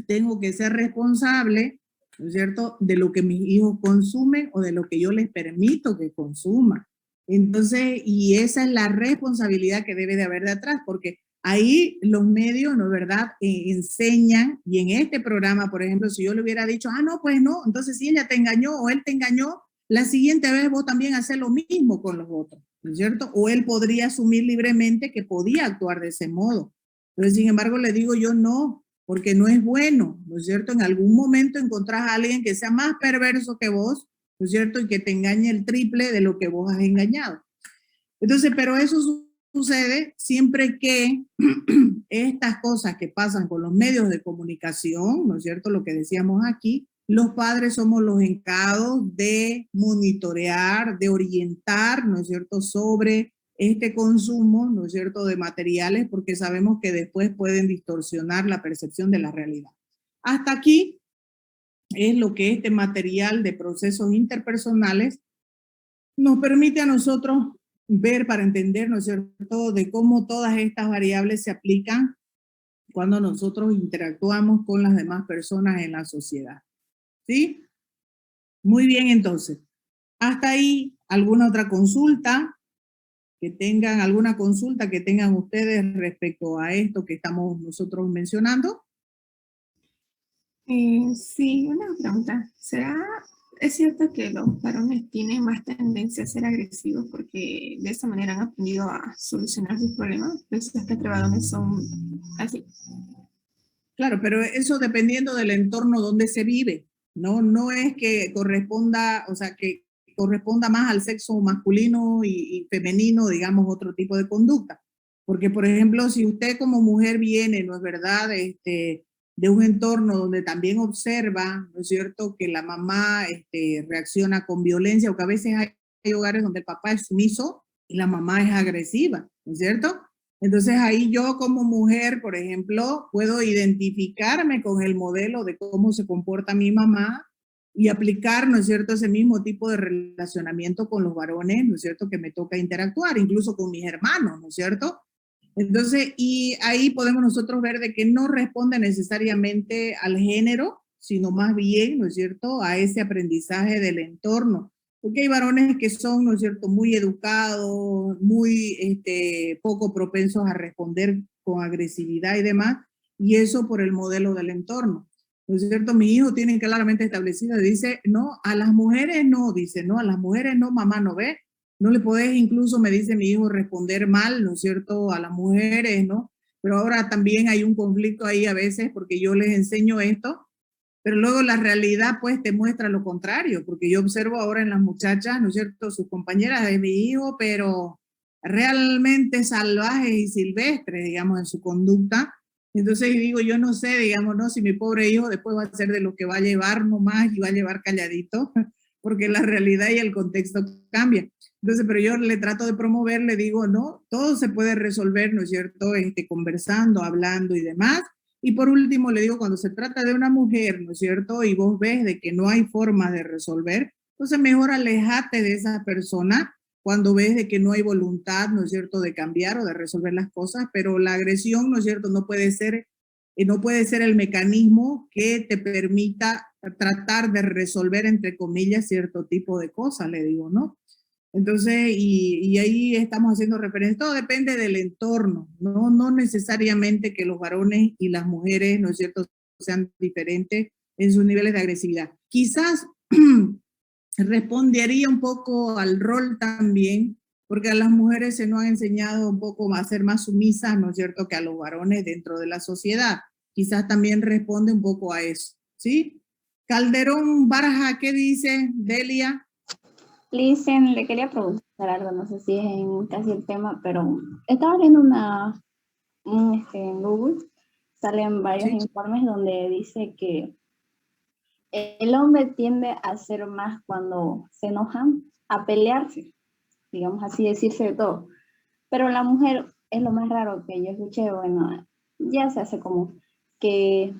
tengo que ser responsable, ¿no es cierto?, de lo que mis hijos consumen o de lo que yo les permito que consuman. Entonces, y esa es la responsabilidad que debe de haber de atrás, porque ahí los medios, ¿no es verdad?, enseñan, y en este programa, por ejemplo, si yo le hubiera dicho, ah, no, pues no, entonces si ella te engañó o él te engañó, la siguiente vez vos también haces lo mismo con los otros, ¿no es cierto? O él podría asumir libremente que podía actuar de ese modo. Pero sin embargo, le digo yo no, porque no es bueno, ¿no es cierto? En algún momento encontrás a alguien que sea más perverso que vos, ¿no es cierto? Y que te engañe el triple de lo que vos has engañado. Entonces, pero eso sucede siempre que estas cosas que pasan con los medios de comunicación, ¿no es cierto? Lo que decíamos aquí, los padres somos los encargados de monitorear, de orientar, ¿no es cierto?, sobre este consumo, ¿no es cierto?, de materiales, porque sabemos que después pueden distorsionar la percepción de la realidad. Hasta aquí es lo que este material de procesos interpersonales nos permite a nosotros ver para entender, ¿no es cierto?, de cómo todas estas variables se aplican cuando nosotros interactuamos con las demás personas en la sociedad. ¿Sí? Muy bien, entonces. Hasta ahí, ¿alguna otra consulta alguna consulta que tengan ustedes respecto a esto que estamos nosotros mencionando? Sí, una pregunta. ¿Es cierto que los varones tienen más tendencia a ser agresivos porque de esa manera han aprendido a solucionar sus problemas? ¿Pensás que entre varones son así? Claro, pero eso dependiendo del entorno donde se vive, ¿no? No es que corresponda, o sea, que corresponda más al sexo masculino y femenino, digamos, otro tipo de conducta. Porque, por ejemplo, si usted como mujer viene, ¿no es verdad?, de un entorno donde también observa, ¿no es cierto?, que la mamá reacciona con violencia, o que a veces hay hogares donde el papá es sumiso y la mamá es agresiva, ¿no es cierto? Entonces ahí yo como mujer, por ejemplo, puedo identificarme con el modelo de cómo se comporta mi mamá y aplicar, ¿no es cierto?, ese mismo tipo de relacionamiento con los varones, ¿no es cierto?, que me toca interactuar, incluso con mis hermanos, ¿no es cierto? Entonces, y ahí podemos nosotros ver de que no responde necesariamente al género, sino más bien, ¿no es cierto?, a ese aprendizaje del entorno. Porque hay varones que son, ¿no es cierto?, muy educados, muy poco propensos a responder con agresividad y demás, y eso por el modelo del entorno. ¿No es cierto? Mi hijo tiene claramente establecido, dice, no, a las mujeres no, dice, no, a las mujeres no, mamá, no ve. No le podés incluso, me dice mi hijo, responder mal, ¿no es cierto?, a las mujeres, ¿no? Pero ahora también hay un conflicto ahí a veces porque yo les enseño esto, pero luego la realidad pues te muestra lo contrario, porque yo observo ahora en las muchachas, ¿no es cierto?, sus compañeras de mi hijo, pero realmente salvajes y silvestres, digamos, en su conducta. Entonces digo, yo no sé, digamos, ¿no?, si mi pobre hijo después va a ser de lo que va a llevar nomás y va a llevar calladito, porque la realidad y el contexto cambia. Entonces, pero yo le trato de promover, le digo, no, todo se puede resolver, ¿no es cierto?, conversando, hablando y demás. Y por último, le digo, cuando se trata de una mujer, ¿no es cierto?, y vos ves de que no hay forma de resolver, entonces mejor alejate de esa persona cuando ves de que no hay voluntad, ¿no es cierto?, de cambiar o de resolver las cosas, pero la agresión, ¿no es cierto?, no puede ser el mecanismo que te permita tratar de resolver, entre comillas, cierto tipo de cosas, le digo, ¿no? Entonces, y ahí estamos haciendo referencia, todo depende del entorno, ¿no? No necesariamente que los varones y las mujeres, ¿no es cierto?, sean diferentes en sus niveles de agresividad. Quizás respondería un poco al rol también, porque a las mujeres se nos ha enseñado un poco a ser más sumisas, ¿no es cierto?, que a los varones dentro de la sociedad. Quizás también responde un poco a eso, ¿sí? Calderón Baraja, ¿qué dice Delia? Listen, le quería preguntar algo, no sé si es en casi el tema, pero estaba viendo en Google, salen varios informes donde dice que el hombre tiende a ser más cuando se enojan, a pelearse, digamos así, decirse de todo. Pero la mujer es lo más raro que yo escuché, bueno, ya se hace como que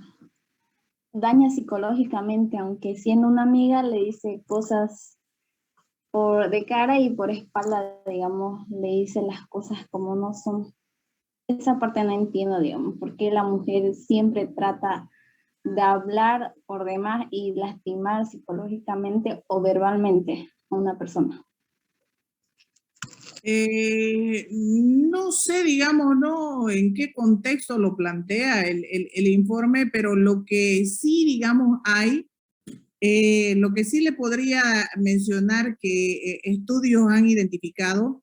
daña psicológicamente, aunque siendo una amiga le dice cosas de cara y por espalda, digamos, le dice las cosas como no son. Esa parte no entiendo, digamos, porque la mujer siempre trata de hablar por demás y lastimar psicológicamente o verbalmente a una persona. No sé, digamos, ¿no?, en qué contexto lo plantea el informe, pero lo que sí, digamos, lo que sí le podría mencionar que estudios han identificado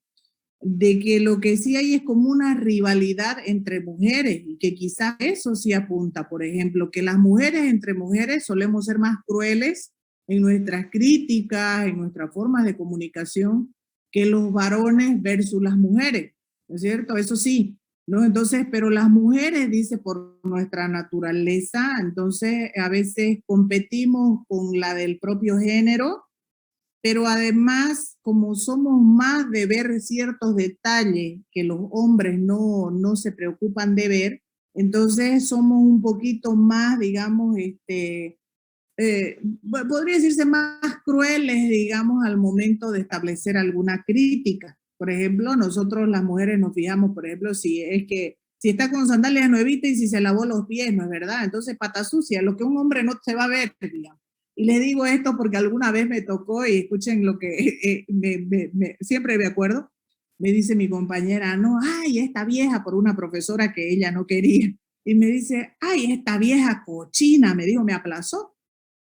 de que lo que sí hay es como una rivalidad entre mujeres y que quizás eso sí apunta, por ejemplo, que las mujeres entre mujeres solemos ser más crueles en nuestras críticas, en nuestras formas de comunicación, que los varones versus las mujeres, ¿no es cierto? Eso sí, ¿no? Entonces, pero las mujeres, dice, por nuestra naturaleza, entonces a veces competimos con la del propio género, pero además, como somos más de ver ciertos detalles que los hombres no se preocupan de ver, entonces somos un poquito más, digamos, podría decirse más crueles, digamos, al momento de establecer alguna crítica. Por ejemplo, nosotros las mujeres nos fijamos, por ejemplo, si está con sandalias nuevitas y si se lavó los pies, ¿no es verdad? Entonces, pata sucia, lo que un hombre no se va a ver, digamos. Y les digo esto porque alguna vez me tocó, y escuchen lo que siempre me acuerdo, me dice mi compañera, no, ay, esta vieja, por una profesora que ella no quería. Y me dice, ay, esta vieja cochina, me dijo, me aplazó.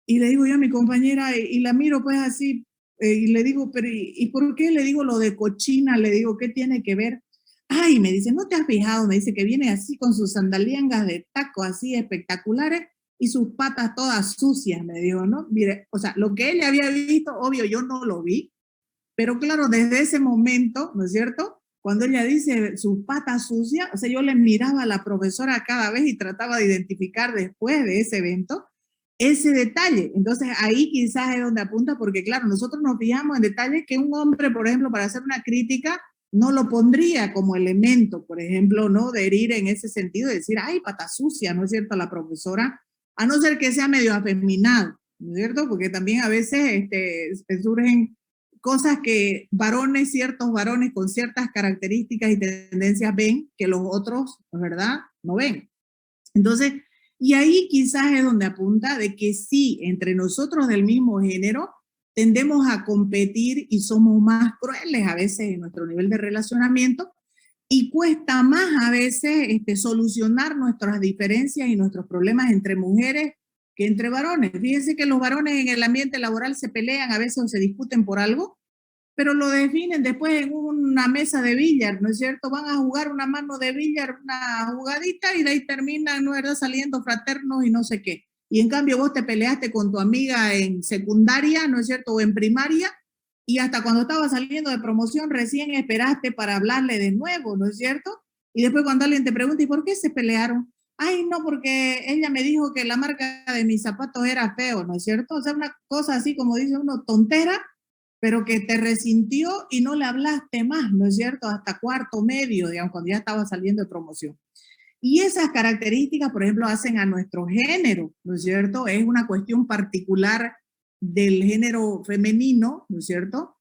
Y le digo yo a mi compañera, y la miro pues así, y le digo, pero ¿y por qué le digo lo de cochina? Le digo, ¿qué tiene que ver? Ay, me dice, ¿no te has fijado? Me dice que viene así con sus sandaliangas de taco así espectaculares y sus patas todas sucias, me dijo, ¿no? Mire, o sea, lo que ella había visto, obvio, yo no lo vi, pero claro, desde ese momento, ¿no es cierto?, cuando ella dice sus patas sucias, o sea, yo le miraba a la profesora cada vez y trataba de identificar después de ese evento ese detalle. Entonces ahí quizás es donde apunta, porque claro, nosotros nos fijamos en detalles que un hombre, por ejemplo, para hacer una crítica, no lo pondría como elemento, por ejemplo, ¿no?, de herir en ese sentido, de decir, ay, pata sucia, ¿no es cierto?, la profesora, a no ser que sea medio afeminado, ¿no es cierto?, porque también a veces surgen cosas que ciertos varones con ciertas características y tendencias ven que los otros, ¿verdad?, no ven. Entonces, Y ahí quizás es donde apunta de que sí, entre nosotros del mismo género, tendemos a competir y somos más crueles a veces en nuestro nivel de relacionamiento y cuesta más a veces solucionar nuestras diferencias y nuestros problemas entre mujeres que entre varones. Fíjense que los varones en el ambiente laboral se pelean a veces o se discuten por algo, pero lo definen después en una mesa de billar, ¿no es cierto? Van a jugar una mano de billar, una jugadita, y de ahí terminan, ¿no es verdad?, saliendo fraternos y no sé qué. Y en cambio vos te peleaste con tu amiga en secundaria, ¿no es cierto?, o en primaria, y hasta cuando estaba saliendo de promoción recién esperaste para hablarle de nuevo, ¿no es cierto? Y después cuando alguien te pregunta, ¿y por qué se pelearon? Ay, no, porque ella me dijo que la marca de mis zapatos era feo, ¿no es cierto? O sea, una cosa así como dice uno, tontera, pero que te resintió y no le hablaste más, ¿no es cierto? Hasta cuarto medio, digamos, cuando ya estaba saliendo de promoción. Y esas características, por ejemplo, hacen a nuestro género, ¿no es cierto? Es una cuestión particular del género femenino, ¿no es cierto?,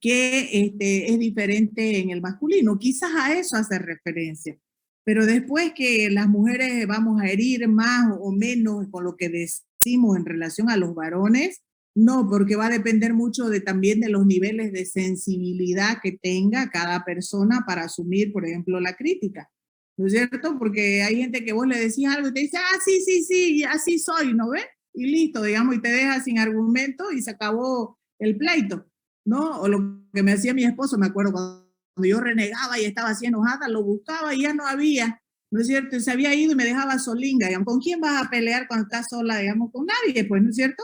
que es diferente en el masculino. Quizás a eso hace referencia. Pero después que las mujeres vamos a herir más o menos con lo que decimos en relación a los varones, no, porque va a depender mucho también de los niveles de sensibilidad que tenga cada persona para asumir, por ejemplo, la crítica. ¿No es cierto? Porque hay gente que vos le decís algo y te dice, ah, sí, sí, sí, así soy, ¿no ves? Y listo, digamos, y te deja sin argumento y se acabó el pleito, ¿no? O lo que me hacía mi esposo, me acuerdo cuando yo renegaba y estaba así enojada, lo buscaba y ya no había, ¿no es cierto? Y se había ido y me dejaba solinga, digamos, ¿con quién vas a pelear cuando estás sola, digamos? Con nadie, pues, ¿no es cierto?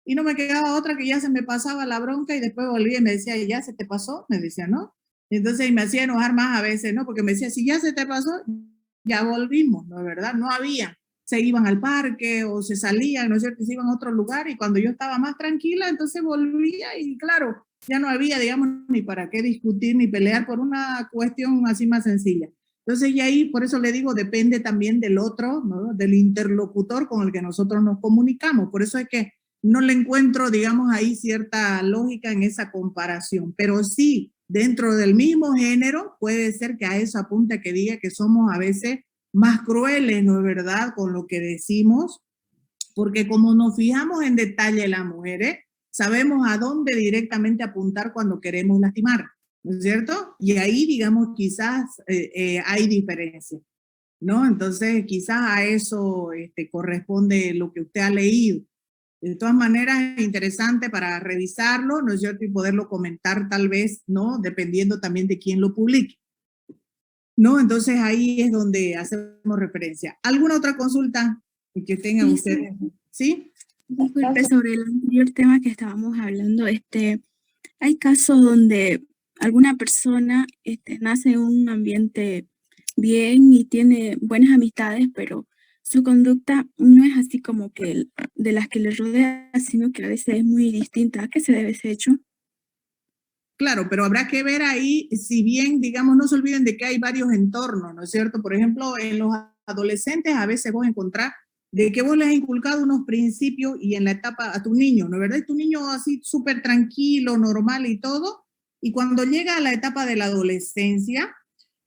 Y no me quedaba otra que ya se me pasaba la bronca y después volvía y me decía, ¿ya se te pasó? Me decía, ¿no? Y entonces me hacía enojar más a veces, ¿no? Porque me decía, si ya se te pasó, ya volvimos, ¿no es verdad? No había. Se iban al parque o se salían, ¿no es cierto? Se iban a otro lugar y cuando yo estaba más tranquila, entonces volvía y claro, ya no había, digamos, ni para qué discutir ni pelear por una cuestión así más sencilla. Entonces, y ahí, por eso le digo, depende también del otro, ¿no?, del interlocutor con el que nosotros nos comunicamos. Por eso es que no le encuentro, digamos, ahí cierta lógica en esa comparación, pero sí, dentro del mismo género, puede ser que a eso apunte que diga que somos a veces más crueles, ¿no es verdad?, con lo que decimos, porque como nos fijamos en detalle las mujeres, sabemos a dónde directamente apuntar cuando queremos lastimar, ¿no es cierto? Y ahí, digamos, quizás hay diferencia, ¿no? Entonces, quizás a eso corresponde lo que usted ha leído. De todas maneras, es interesante para revisarlo, ¿no es cierto? Y poderlo comentar tal vez, ¿no? Dependiendo también de quién lo publique, ¿no? Entonces ahí es donde hacemos referencia. ¿Alguna otra consulta que tengan Sí, ustedes? ¿Sí? disculpe, sobre el anterior tema que estábamos hablando, hay casos donde alguna persona nace en un ambiente bien y tiene buenas amistades, pero su conducta no es así como que de las que le rodea, sino que a veces es muy distinta. ¿A qué se debe ese hecho? Claro, pero habrá que ver ahí, si bien, digamos, no se olviden de que hay varios entornos, ¿no es cierto? Por ejemplo, en los adolescentes a veces vos encontrás de que vos les has inculcado unos principios y en la etapa a tu niño, ¿no es verdad? Y tu niño así súper tranquilo, normal y todo, y cuando llega a la etapa de la adolescencia,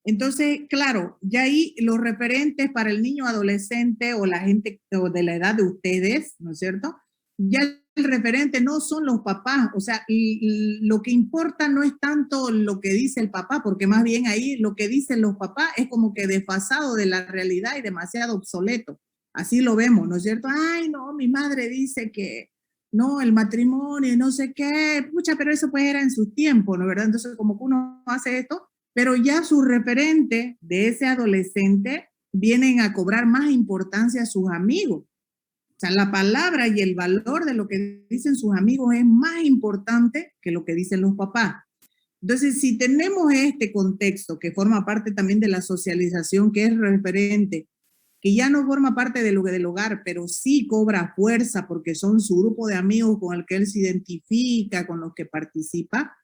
entonces, claro, ya ahí los referentes para el niño adolescente o la gente o de la edad de ustedes, ¿no es cierto? Ya el referente no son los papás, o sea, lo que importa no es tanto lo que dice el papá, porque más bien ahí lo que dicen los papás es como que desfasado de la realidad y demasiado obsoleto. Así lo vemos, ¿no es cierto? Ay, no, mi madre dice que no, el matrimonio, no sé qué, pucha, pero eso pues era en su tiempo, ¿no es verdad? Entonces como que uno hace esto, pero ya su referente de ese adolescente vienen a cobrar más importancia a sus amigos. O sea, la palabra y el valor de lo que dicen sus amigos es más importante que lo que dicen los papás. Entonces, si tenemos este contexto que forma parte también de la socialización, que es referente, que ya no forma parte de lo del hogar, pero sí cobra fuerza porque son su grupo de amigos con el que él se identifica, con los que participa,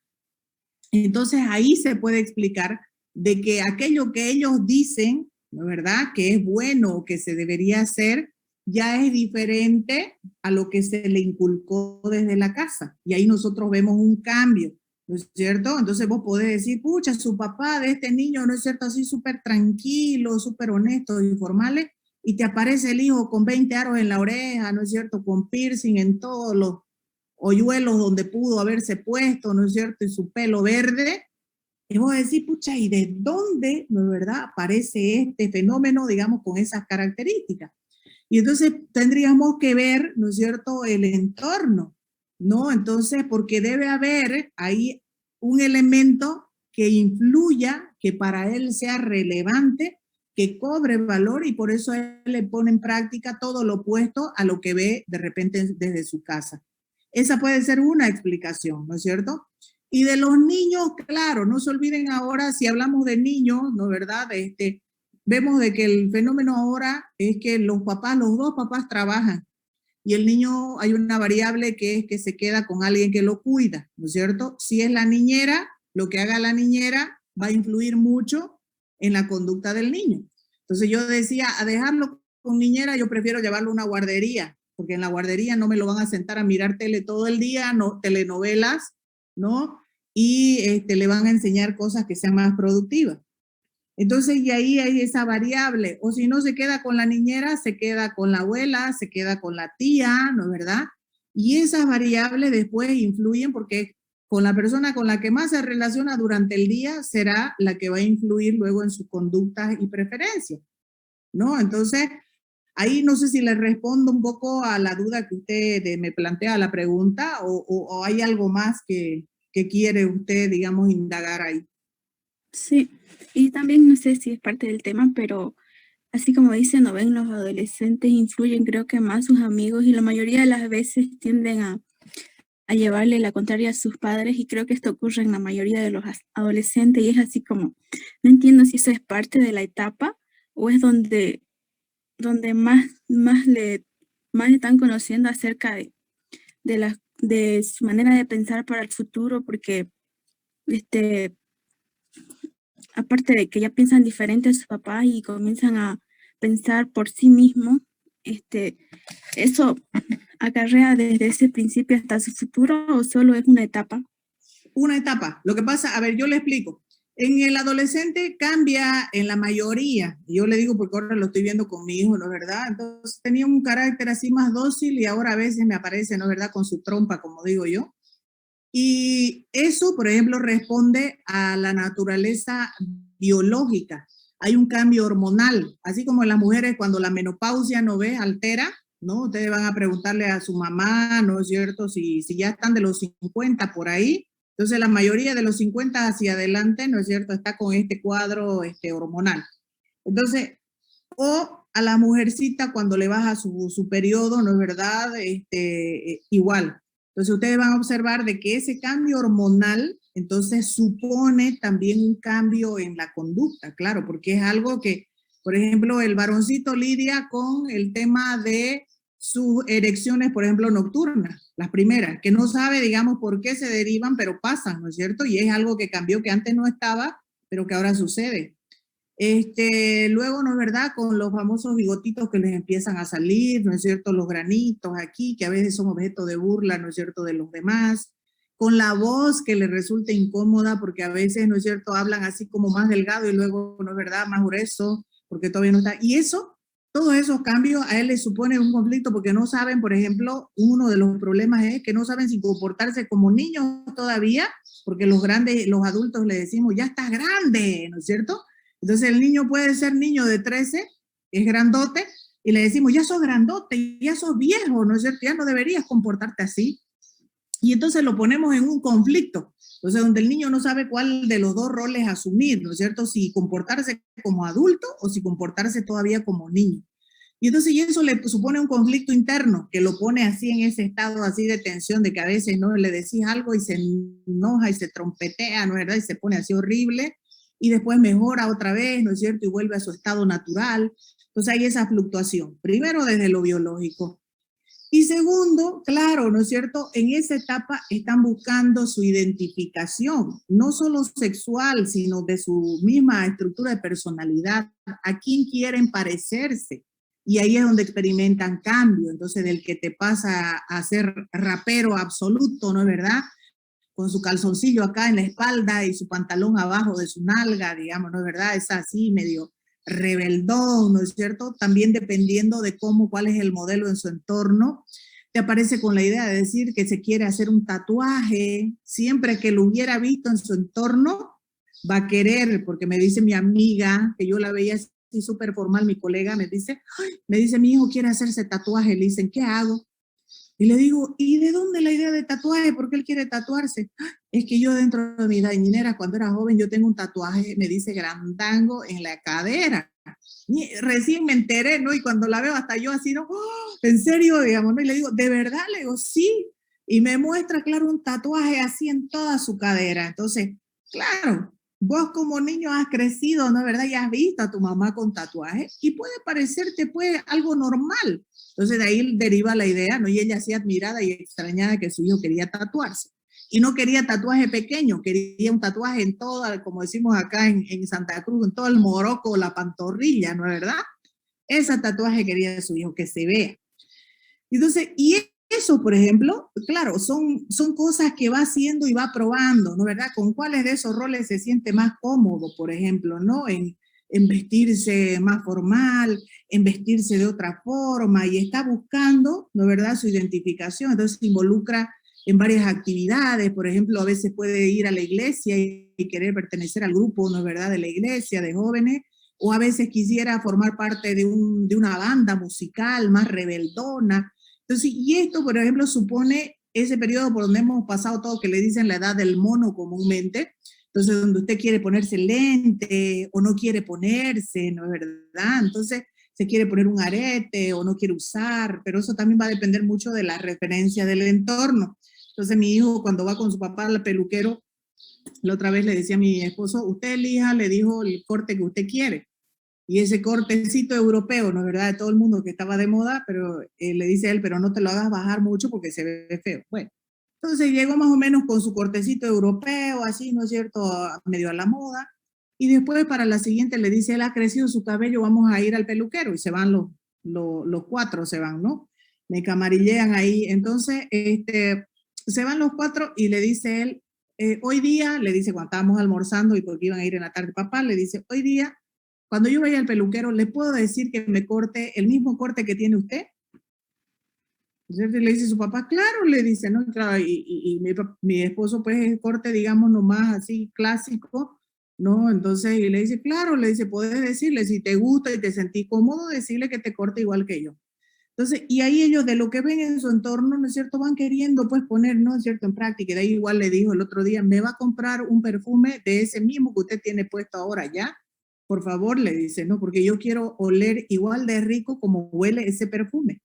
entonces ahí se puede explicar de que aquello que ellos dicen, ¿no es verdad?, que es bueno o que se debería hacer, ya es diferente a lo que se le inculcó desde la casa. Y ahí nosotros vemos un cambio, ¿no es cierto? Entonces vos podés decir, pucha, su papá de este niño, ¿no es cierto?, así súper tranquilo, súper honesto, informales, y te aparece el hijo con 20 aros en la oreja, ¿no es cierto?, con piercing en todos los hoyuelos donde pudo haberse puesto, ¿no es cierto?, y su pelo verde, y vos decís, pucha, ¿y de dónde, no es verdad, aparece este fenómeno, digamos, con esas características? Y entonces tendríamos que ver, ¿no es cierto?, el entorno, ¿no? Entonces, porque debe haber ahí un elemento que influya, que para él sea relevante, que cobre valor, y por eso él le pone en práctica todo lo opuesto a lo que ve de repente desde su casa. Esa puede ser una explicación, ¿no es cierto? Y de los niños, claro, no se olviden ahora, si hablamos de niños, ¿no es verdad? Vemos de que el fenómeno ahora es que los dos papás trabajan, y el niño, hay una variable que es que se queda con alguien que lo cuida, ¿no es cierto? Si es la niñera, lo que haga la niñera va a influir mucho en la conducta del niño. Entonces yo decía, a dejarlo con niñera, yo prefiero llevarlo a una guardería, porque en la guardería no me lo van a sentar a mirar tele todo el día, no, telenovelas, ¿no? Y le van a enseñar cosas que sean más productivas. Entonces, y ahí hay esa variable, o si no se queda con la niñera, se queda con la abuela, se queda con la tía, ¿no es verdad? Y esas variables después influyen porque con la persona con la que más se relaciona durante el día será la que va a influir luego en sus conductas y preferencias, ¿no? Entonces, ahí no sé si le respondo un poco a la duda que usted me plantea, la pregunta, o hay algo más que quiere usted, digamos, indagar ahí. Sí, y también no sé si es parte del tema, pero así como dicen, no ven, los adolescentes influyen creo que más sus amigos y la mayoría de las veces tienden a llevarle la contraria a sus padres y creo que esto ocurre en la mayoría de los adolescentes y es así como, no entiendo si eso es parte de la etapa o es donde más le están conociendo acerca de su manera de pensar para el futuro, porque aparte de que ya piensan diferente a sus papás y comienzan a pensar por sí mismos, eso acarrea desde ese principio hasta su futuro o solo es una etapa. Una etapa. Lo que pasa, a ver, yo le explico. En el adolescente cambia en la mayoría. Yo le digo porque ahora lo estoy viendo con mi hijo, ¿no es verdad? Entonces tenía un carácter así más dócil y ahora a veces me aparece, ¿no es verdad?, con su trompa, como digo yo. Y eso, por ejemplo, responde a la naturaleza biológica. Hay un cambio hormonal, así como en las mujeres cuando la menopausia, ¿no ve?, altera, ¿no? Ustedes van a preguntarle a su mamá, ¿no es cierto?, si ya están de los 50 por ahí. Entonces, la mayoría de los 50 hacia adelante, ¿no es cierto?, está con este cuadro hormonal. Entonces, o a la mujercita cuando le baja su periodo, ¿no es verdad?, igual. Entonces, ustedes van a observar de que ese cambio hormonal, entonces, supone también un cambio en la conducta, claro, porque es algo que, por ejemplo, el varoncito lidia con el tema de sus erecciones, por ejemplo, nocturnas, las primeras, que no sabe, digamos, por qué se derivan, pero pasan, ¿no es cierto? Y es algo que cambió, que antes no estaba, pero que ahora sucede. Luego, ¿no es verdad?, con los famosos bigotitos que les empiezan a salir, ¿no es cierto?, los granitos aquí, que a veces son objeto de burla, ¿no es cierto?, de los demás, con la voz que les resulta incómoda, porque a veces, ¿no es cierto?, hablan así como más delgado y luego, ¿no es verdad?, más grueso, porque todavía no está, y eso, todos esos cambios a él le supone un conflicto, porque no saben, por ejemplo, uno de los problemas es que no saben si comportarse como niños todavía, porque los adultos le decimos, ya estás grande, ¿no es cierto?, entonces el niño puede ser niño de 13, es grandote, y le decimos, ya sos grandote, ya sos viejo, ¿no es cierto? Ya no deberías comportarte así. Y entonces lo ponemos en un conflicto, entonces donde el niño no sabe cuál de los dos roles asumir, ¿no es cierto? Si comportarse como adulto o si comportarse todavía como niño. Y entonces y eso le supone un conflicto interno que lo pone así en ese estado así de tensión, de que a veces no le decís algo y se enoja y se trompetea, ¿no es verdad? Y se pone así horrible. Y después mejora otra vez, ¿no es cierto?, y vuelve a su estado natural. Entonces hay esa fluctuación, primero desde lo biológico. Y segundo, claro, ¿no es cierto?, en esa etapa están buscando su identificación, no solo sexual, sino de su misma estructura de personalidad, a quién quieren parecerse. Y ahí es donde experimentan cambio, entonces del que te pasa a ser rapero absoluto, ¿no es verdad?, con su calzoncillo acá en la espalda y su pantalón abajo de su nalga, digamos, ¿no es verdad? Es así, medio rebeldón, ¿no es cierto? También dependiendo de cuál es el modelo en su entorno, te aparece con la idea de decir que se quiere hacer un tatuaje, siempre que lo hubiera visto en su entorno, va a querer, porque me dice mi amiga, que yo la veía así súper formal, mi colega, me dice, mi hijo quiere hacerse tatuaje, le dicen, ¿qué hago? Y le digo, ¿y de dónde la idea de tatuaje? ¿Por qué él quiere tatuarse? Es que yo dentro de mi dañinera, cuando era joven, yo tengo un tatuaje, me dice grandango en la cadera. Y recién me enteré, ¿no? Y cuando la veo hasta yo así, ¿no? ¡Oh! ¿En serio? Digamos, ¿no? Y le digo, ¿de verdad? Le digo, sí. Y me muestra, claro, un tatuaje así en toda su cadera. Entonces, claro, vos como niño has crecido, ¿no es verdad? Y has visto a tu mamá con tatuaje y puede parecerte pues algo normal. Entonces de ahí deriva la idea, ¿no? Y ella así admirada y extrañada que su hijo quería tatuarse. Y no quería tatuaje pequeño, quería un tatuaje en toda, como decimos acá en Santa Cruz, en todo el moroco, la pantorrilla, ¿no es verdad? Ese tatuaje quería su hijo, que se vea. Entonces, y eso, por ejemplo, claro, son cosas que va haciendo y va probando, ¿no es verdad? Con cuáles de esos roles se siente más cómodo, por ejemplo, ¿no? En vestirse más formal, en vestirse de otra forma, y está buscando, ¿no es verdad?, su identificación. Entonces se involucra en varias actividades, por ejemplo, a veces puede ir a la iglesia y querer pertenecer al grupo, ¿no es verdad?, de la iglesia, de jóvenes, o a veces quisiera formar parte de una banda musical más rebeldona. Entonces, y esto, por ejemplo, supone ese periodo por donde hemos pasado todo, que le dicen la edad del mono comúnmente. Entonces, donde usted quiere ponerse lente o no quiere ponerse, ¿no es verdad? Entonces, se quiere poner un arete o no quiere usar, pero eso también va a depender mucho de la referencia del entorno. Entonces, mi hijo, cuando va con su papá al peluquero, la otra vez le decía a mi esposo, usted elija, le dijo el corte que usted quiere. Y ese cortecito europeo, ¿no es verdad? De todo el mundo que estaba de moda, pero le dice a él, pero no te lo hagas bajar mucho porque se ve feo. Bueno, entonces llegó más o menos con su cortecito europeo, así, ¿no es cierto?, medio a la moda. Y después para la siguiente le dice, él ha crecido su cabello, vamos a ir al peluquero. Y se van los cuatro, se van, ¿no? Me camarillean ahí. Entonces, se van los cuatro y le dice él, hoy día, le dice cuando estábamos almorzando y porque iban a ir en la tarde, papá, le dice, hoy día, cuando yo vaya al peluquero, ¿le puedo decir que me corte el mismo corte que tiene usted? Entonces le dice su papá, claro, le dice, ¿no? Claro, y mi esposo, pues, es corte, digamos, nomás así clásico, ¿no? Entonces, y le dice, claro, le dice, puedes decirle, si te gusta y te sentís cómodo, decirle que te corte igual que yo. Entonces, y ahí ellos de lo que ven en su entorno, ¿no es cierto?, van queriendo, pues, poner, ¿no es cierto?, en práctica. Y de ahí igual le dijo el otro día, me va a comprar un perfume de ese mismo que usted tiene puesto ahora ya. Por favor, le dice, ¿no? Porque yo quiero oler igual de rico como huele ese perfume.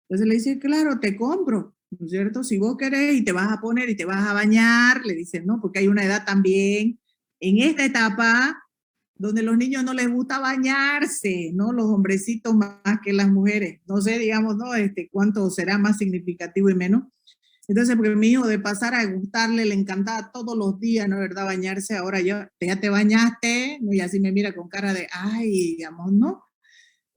Entonces le dice, claro, te compro, ¿no es cierto? Si vos querés y te vas a poner y te vas a bañar, le dice, ¿no? Porque hay una edad también, en esta etapa, donde los niños no les gusta bañarse, ¿no? Los hombrecitos más que las mujeres. No sé, digamos, ¿no? Cuánto será más significativo y menos. Entonces, porque mi hijo de pasar a gustarle, le encantaba todos los días, ¿no es verdad?, bañarse. Ahora ya te bañaste, ¿no? Y así me mira con cara de, ay, digamos, ¿no?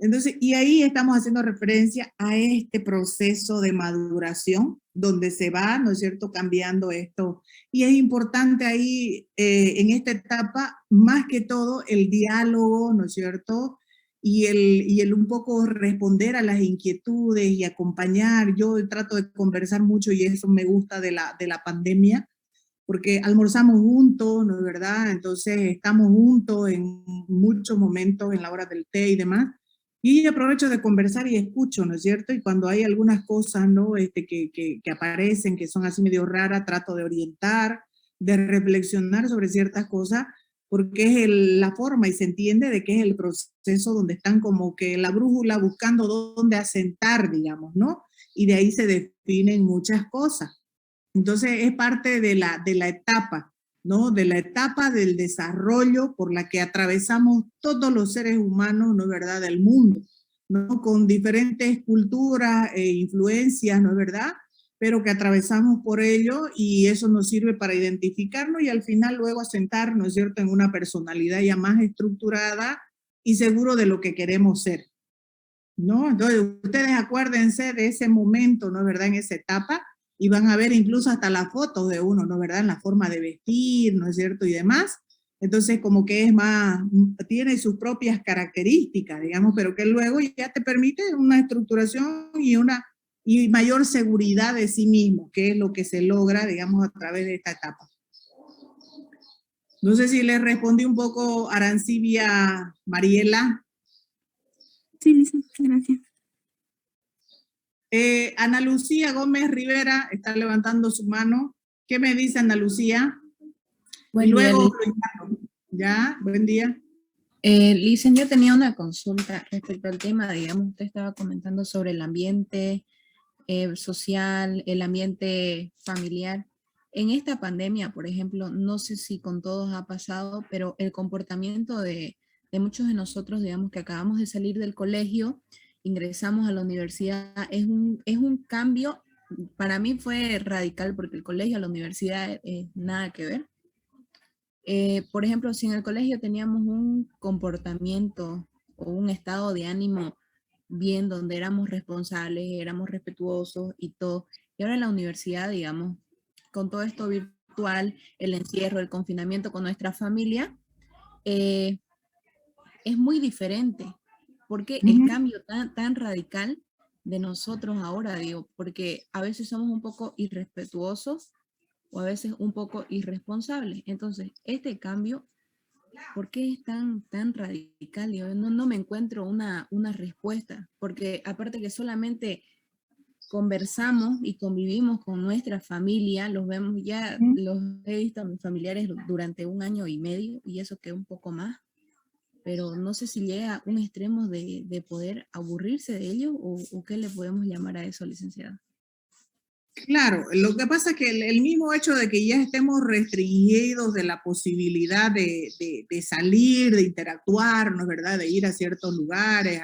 Entonces, y ahí estamos haciendo referencia a este proceso de maduración, donde se va, ¿no es cierto?, cambiando esto. Y es importante ahí, en esta etapa, más que todo, el diálogo, ¿no es cierto?, y el un poco responder a las inquietudes y acompañar. Yo trato de conversar mucho y eso me gusta de la pandemia, porque almorzamos juntos, ¿no es verdad? Entonces estamos juntos en muchos momentos, en la hora del té y demás. Y aprovecho de conversar y escucho, ¿no es cierto? Y cuando hay algunas cosas, ¿no?, que aparecen, que son así medio raras, trato de orientar, de reflexionar sobre ciertas cosas, porque es la forma y se entiende de que es el proceso donde están como que la brújula buscando dónde asentar, digamos, ¿no? Y de ahí se definen muchas cosas. Entonces es parte de la etapa, ¿no? De la etapa del desarrollo por la que atravesamos todos los seres humanos, ¿no es verdad?, del mundo, ¿no? Con diferentes culturas e influencias, ¿no es verdad?, pero que atravesamos por ello y eso nos sirve para identificarnos y al final luego asentar, ¿no es cierto?, en una personalidad ya más estructurada y seguro de lo que queremos ser, ¿no? Entonces ustedes acuérdense de ese momento, ¿no es verdad?, en esa etapa, y van a ver incluso hasta las fotos de uno, ¿no es verdad?, en la forma de vestir, ¿no es cierto?, y demás, Entonces, como que es más, tiene sus propias características, digamos, pero que luego ya te permite una estructuración y mayor seguridad de sí mismo, que es lo que se logra, digamos, a través de esta etapa. No sé si le respondí un poco, Arancibia Mariela. Sí, licenciada, gracias. Ana Lucía Gómez Rivera está levantando su mano. ¿Qué me dice Ana Lucía? Buen y luego, día, ya, buen día. Licen, yo tenía una consulta respecto al tema, digamos, usted estaba comentando sobre el ambiente social, el ambiente familiar. En esta pandemia, por ejemplo, no sé si con todos ha pasado, pero el comportamiento de muchos de nosotros, digamos, que acabamos de salir del colegio, ingresamos a la universidad, es un cambio, para mí fue radical, porque el colegio a la universidad nada que ver. Por ejemplo, si en el colegio teníamos un comportamiento o un estado de ánimo bien, donde éramos responsables, éramos respetuosos y todo, y ahora en la universidad, digamos, con todo esto virtual, el encierro, el confinamiento con nuestra familia, es muy diferente. Porque el cambio tan radical de nosotros ahora, digo, porque a veces somos un poco irrespetuosos o a veces un poco irresponsables. Entonces, este cambio, ¿por qué es tan radical? Yo no me encuentro una respuesta, porque aparte que solamente conversamos y convivimos con nuestra familia, los vemos ya, los he visto a mis familiares durante 1 año y medio, y eso que un poco más, pero no sé si llega a un extremo de poder aburrirse de ellos, o qué le podemos llamar a eso, licenciada. Claro, lo que pasa es que el mismo hecho de que ya estemos restringidos de la posibilidad de salir, de interactuar, ¿no es verdad?, de ir a ciertos lugares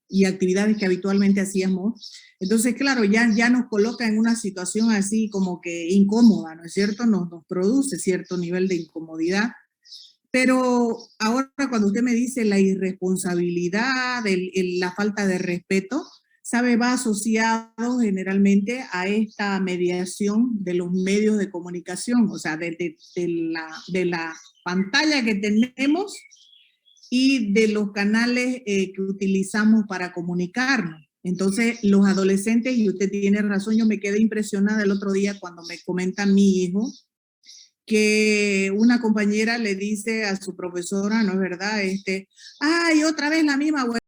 y actividades que habitualmente hacíamos, entonces, claro, ya nos coloca en una situación así como que incómoda, ¿no es cierto?, nos produce cierto nivel de incomodidad. Pero ahora cuando usted me dice la irresponsabilidad, la falta de respeto, sabe, va asociado generalmente a esta mediación de los medios de comunicación, o sea, de la pantalla que tenemos y de los canales que utilizamos para comunicarnos. Entonces, los adolescentes, y usted tiene razón, yo me quedé impresionada el otro día cuando me comenta mi hijo, que una compañera le dice a su profesora, ¿no es verdad? Ay, otra vez la misma